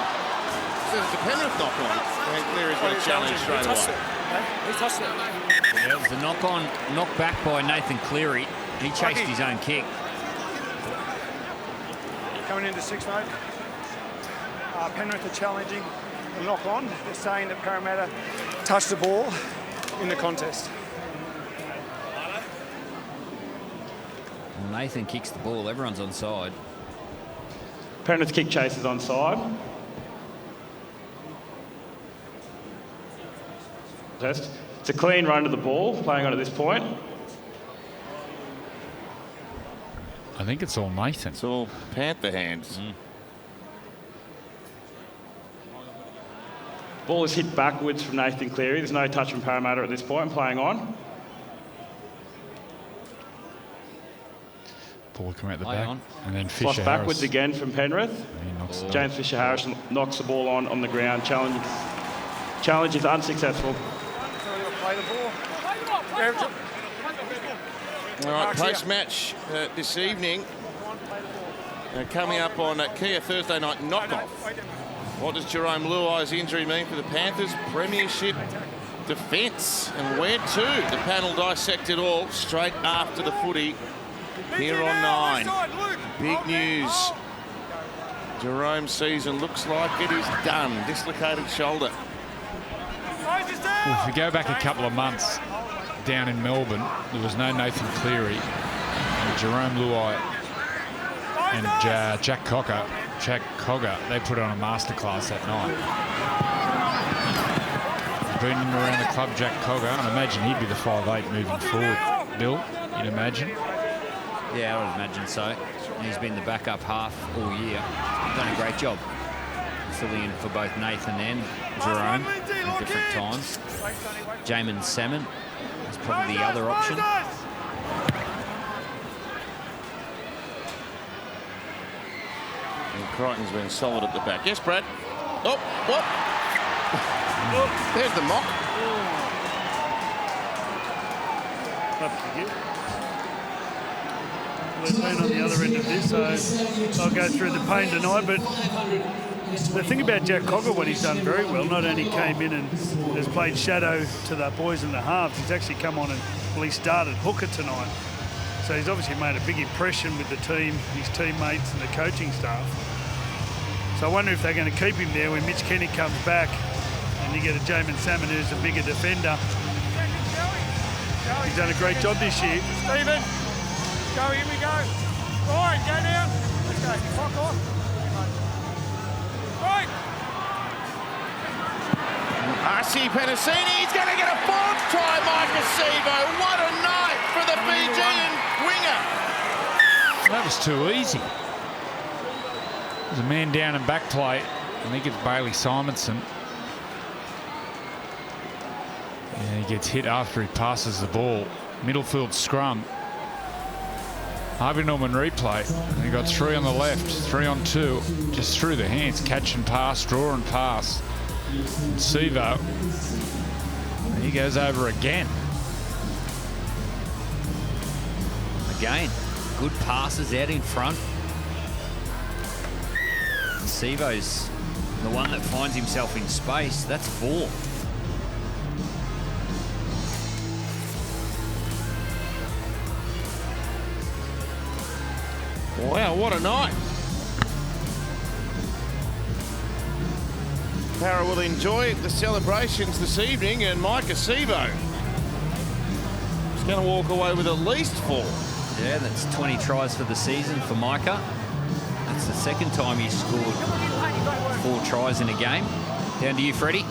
Says it's a Penrith knock on. And Cleary's going to challenge straight away. He touched it. Yeah, it was a knock back by Nathan Cleary. He chased his own kick. Coming into 6, mate. Penrith are challenging a knock on. They're saying that Parramatta touched the ball in the contest. Well, Nathan kicks the ball. Everyone's onside. Penrith kick chasers onside. Test. It's a clean run to the ball, playing on at this point. I think it's all Nathan. It's all Panther hands. Ball is hit backwards from Nathan Cleary. There's no touch from Parramatta at this point, playing on. Ball come out the Play back. on. And then Flush Fisher backwards Harris. again from Penrith. And he knocks it James Fisher-Harris knocks the ball on the ground. Challenge is unsuccessful. Play the ball. All right, post-match this evening, coming up on Kia Thursday night knockoff. What does Jerome Luai's injury mean for the Panthers? Premiership defence, and where to? The panel dissect it all straight after the footy here on 9. Big news. Jerome's season looks like it is done. Dislocated shoulder. Well, if we go back a couple of months down in Melbourne, there was no Nathan Cleary, and Jerome Luai and Jack Cogger, they put on a masterclass that night. Been in around the club, Jack Cogger, and I imagine he'd be the 5'8" moving forward. Bill, you'd imagine? Yeah, I would imagine so. And he's been the backup half all year. He's done a great job filling in for both Nathan and Jerome at different times. Jamin Salmon is probably the other option. And Crichton's been solid at the back. Yes, Brad? Oh, what? There's the mock. We've been on the other end of this, so I'll go through the pain tonight. But the thing about Jack Cogger, what he's done very well, not only came in and has played shadow to the boys in the halves, he's actually come on and, well, he started hooker tonight. So he's obviously made a big impression with the team, his teammates and the coaching staff. So I wonder if they're going to keep him there when Mitch Kenny comes back and you get a Jamin Salmon who's a bigger defender. He's done a great job this year. Stephen, go, here we go. Ryan, go down. Let's go, fuck off. Right. RC Penasini, he's going to get a 4th try, Mike Acevo. What a night for the Fijian winger. That was too easy. There's a man down in back play. I think it's Bailey Simonson. And he gets hit after he passes the ball. Middle field scrum. Harvey Norman replay. And he got 3 on the left, 3 on 2. Just through the hands, catch and pass, draw and pass. Sevo. And he goes over again. Again, good passes out in front. Sevo's the one that finds himself in space. That's 4. Wow, what a night. Para will enjoy the celebrations this evening, and Mike Acevo is going to walk away with at least 4. Yeah, that's 20 tries for the season for Micah. That's the second time he's scored 4 tries in a game. Down to you, Freddie.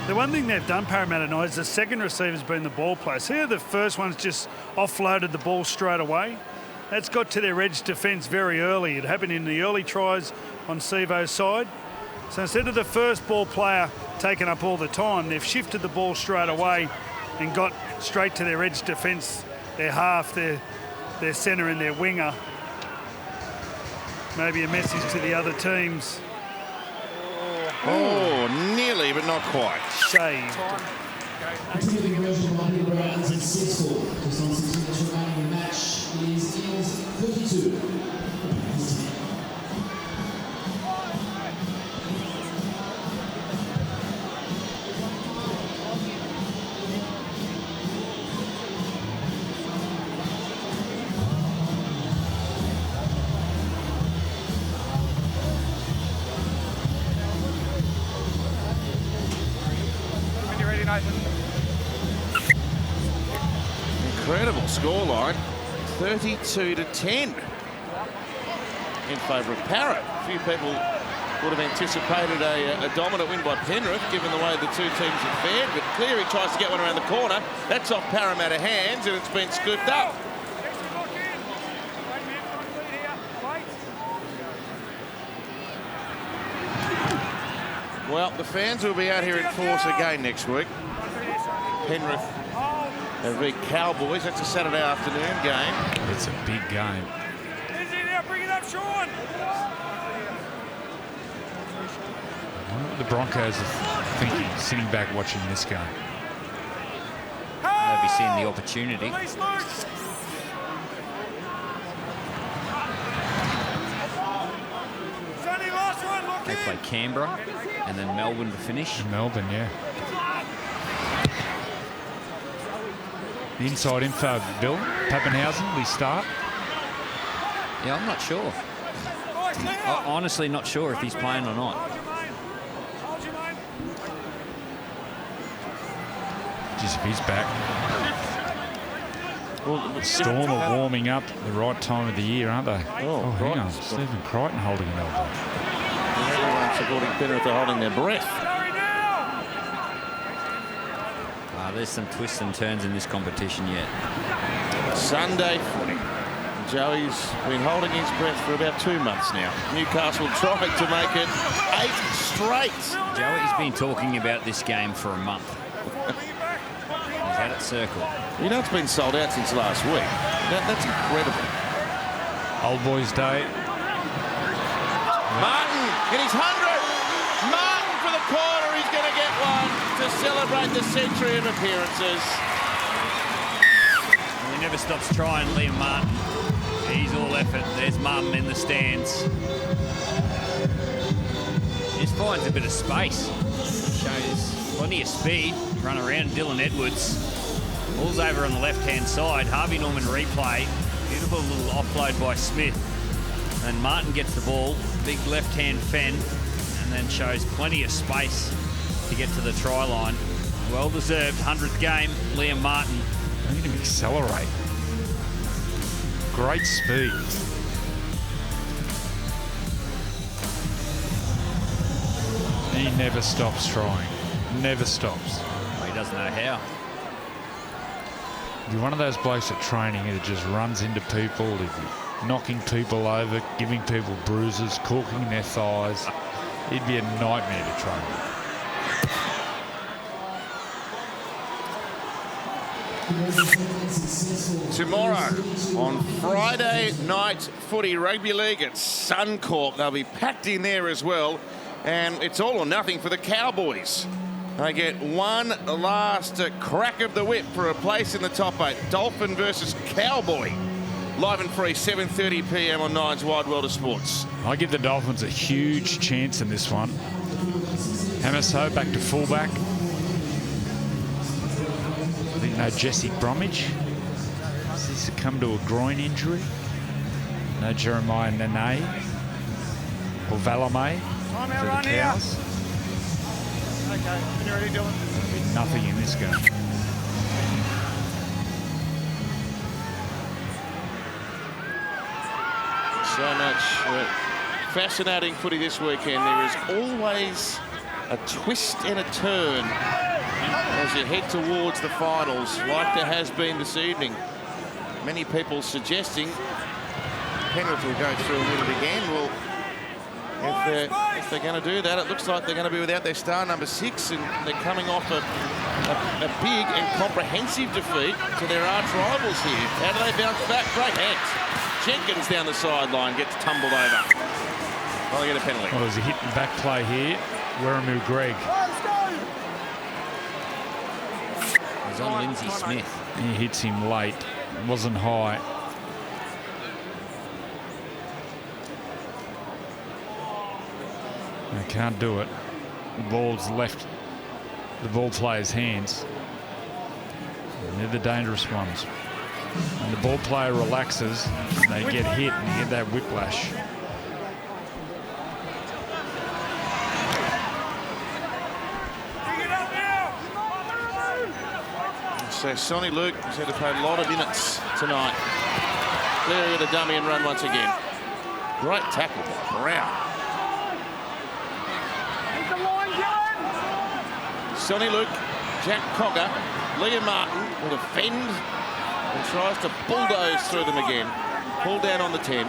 The one thing they've done, Parramatta tonight, is the second receiver's been the ball player. See how the first one's just offloaded the ball straight away? That's got to their edge defence very early. It happened in the early tries on Sevo's side. So instead of the first ball player taking up all the time, they've shifted the ball straight away and got straight to their edge defence, their half, their centre and their winger. Maybe a message to the other teams. Oh, nearly, but not quite. Saved. Continuing conversion rugby rounds in 6-4. Just on 6 minutes remaining in the match is Eels 32. Incredible scoreline, 32-10 in favour of Parramatta. A few people would have anticipated a dominant win by Penrith, given the way the two teams have fared, but Cleary tries to get one around the corner. That's off Parramatta hands, and it's been scooped up. Well, the fans will be out here in force again next week. Penrith have beat Cowboys. That's a Saturday afternoon game. It's a big game. Bring it up, Sean. I wonder what the Broncos are thinking, sitting back watching this game. They'll be seeing the opportunity. They play Canberra and then Melbourne to finish. Melbourne, yeah. The inside info, Bill. Pappenhausen, we start. Yeah, I'm not sure. I'm honestly not sure if he's playing or not. Just if he's back. Well, Storm are warming up at the right time of the year, aren't they? Oh, hang on. Stephen Crichton holding an elbow. Everyone supporting Penrith are holding their breath. There's some twists and turns in this competition yet. Sunday footy. Joey's been holding his breath for about 2 months now. Newcastle tried to make it 8 straight. Joey's been talking about this game for a month. He's had it circled. You know, it's been sold out since last week. That's incredible. Old Boys Day. Martin in his 100th. Martin for the corner. He's going to get one to celebrate the century of appearances. Well, he never stops trying, Liam Martin. He's all effort. There's Martin in the stands. He just finds a bit of space. Shows plenty of speed. Run around Dylan Edwards. Ball's over on the left-hand side. Harvey Norman replay. Beautiful little offload by Smith. And Martin gets the ball. Big left-hand fend. And then shows plenty of space to get to the try line. Well-deserved 100th game, Liam Martin. I need him to accelerate. Great speed. He never stops trying. Never stops. Well, he doesn't know how. You're one of those blokes at training that just runs into people, knocking people over, giving people bruises, corking their thighs. It'd be a nightmare to train with. Tomorrow on Friday night footy rugby league at Suncorp. They'll be packed in there as well. And it's all or nothing for the Cowboys. They get one last crack of the whip for a place in the top 8. Dolphin versus Cowboy. Live and free, 7:30 p.m. on Nine's Wide World of Sports. I give the Dolphins a huge chance in this one. Hamiso back to fullback. I think no Jesse Bromwich. Has he succumbed to a groin injury? No Jeremiah Nene or Valame for the Cows. Okay, when you're ready, Dylan. Nothing in this game. So much fascinating footy this weekend. There is always a twist and a turn as you head towards the finals, like there has been this evening. Many people suggesting Penrith will go through and win it again. Well, if they're going to do that, it looks like they're going to be without their star number 6, and they're coming off a big and comprehensive defeat to their arch rivals here. How do they bounce back? Great hands. Jenkins down the sideline gets tumbled over. Well, they get a penalty. Well, there's a hit and back play here. Weramu Greg. He's on Lindsay Smith. He hits him late. Wasn't high. They can't do it. The ball's left the ball player's hands. And they're the dangerous ones. And the ball player relaxes, they get hit and you get that whiplash. So Sonny Luke has had to play a lot of minutes tonight. Cleary with a dummy and run once again. Great tackle by Brown. Sonny Luke, Jack Cogger, Liam Martin will defend and tries to bulldoze through them again. Pull down on the 10.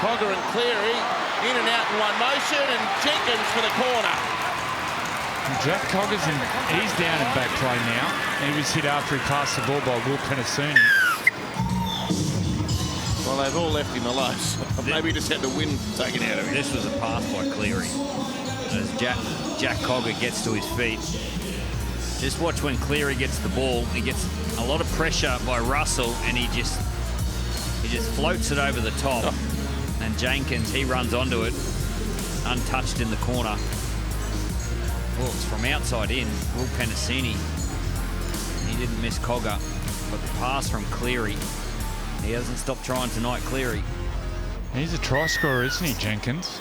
Cogger and Cleary in and out in one motion, and Jenkins for the corner. Jack Cogger's he's down in back play now. He was hit after he passed the ball by Will Penasuni. Well, they've all left him alone. So maybe just had the wind taken out of him. This was a pass by Cleary. As Jack Cogger gets to his feet. Just watch when Cleary gets the ball. He gets a lot of pressure by Russell, and he just floats it over the top. Oh. And Jenkins, he runs onto it, untouched in the corner. Well, it's from outside in. Will Penasini, he didn't miss Cogger, but the pass from Cleary. He hasn't stopped trying tonight, Cleary. He's a try scorer, isn't he, Jenkins?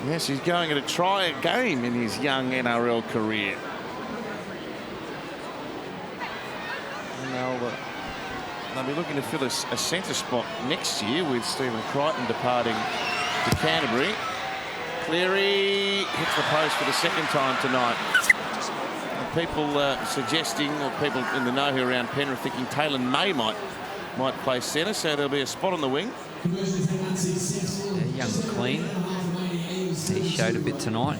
Yes, he's going to try a game in his young NRL career. They'll be looking to fill a centre spot next year with Stephen Crichton departing to Canterbury. Cleary hits the post for the second time tonight. People suggesting, or people in the know who around Penrith thinking Taylor May might play centre, so there'll be a spot on the wing. Young McLean, he showed a bit tonight.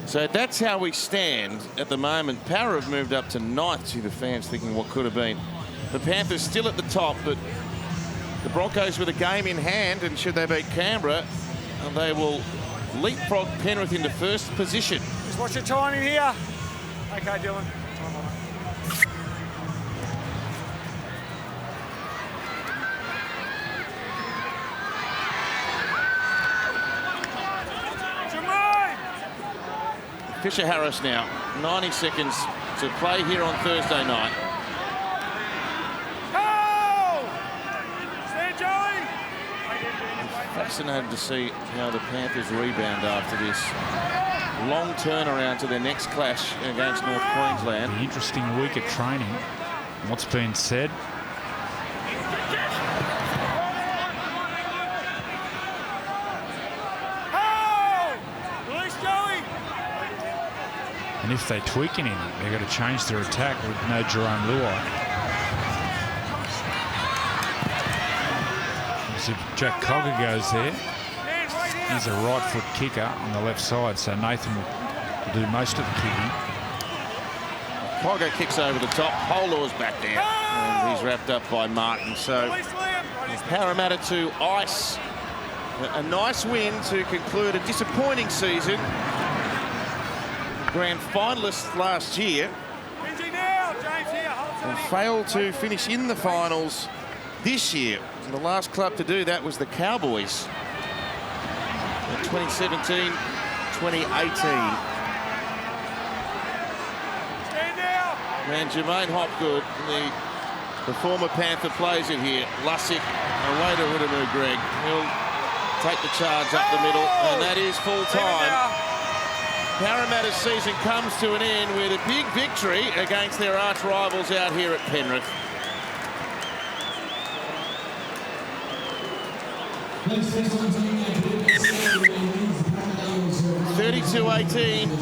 So that's how we stand at the moment. Para have moved up to 9th. See the fans thinking what could have been. The Panthers still at the top, but the Broncos with a game in hand, and should they beat Canberra, they will leapfrog Penrith into first position. Just watch your timing here. Okay, Dylan. Fisher Harris now, 90 seconds to play here on Thursday night. Fascinated to see how the Panthers rebound after this long turnaround to their next clash against North Queensland. An interesting week of training. What's been said? And if they tweak anything, they've got to change their attack with no Jerome Luai. If Jack Cogger goes there, he's a right foot kicker on the left side, so Nathan will do most of the kicking. Cogger kicks over the top, Polor's back there, and he's wrapped up by Martin. So Parramatta to ice. A nice win to conclude a disappointing season. Grand finalists last year and failed to finish in the finals this year. And the last club to do that was the Cowboys in 2017-2018. And Jermaine Hopgood, the former Panther, plays it here. Lussick away to Rudamu Greg. He'll take the charge up the middle, and that is full time. Parramatta's season comes to an end with a big victory against their arch rivals out here at Penrith. 32-18.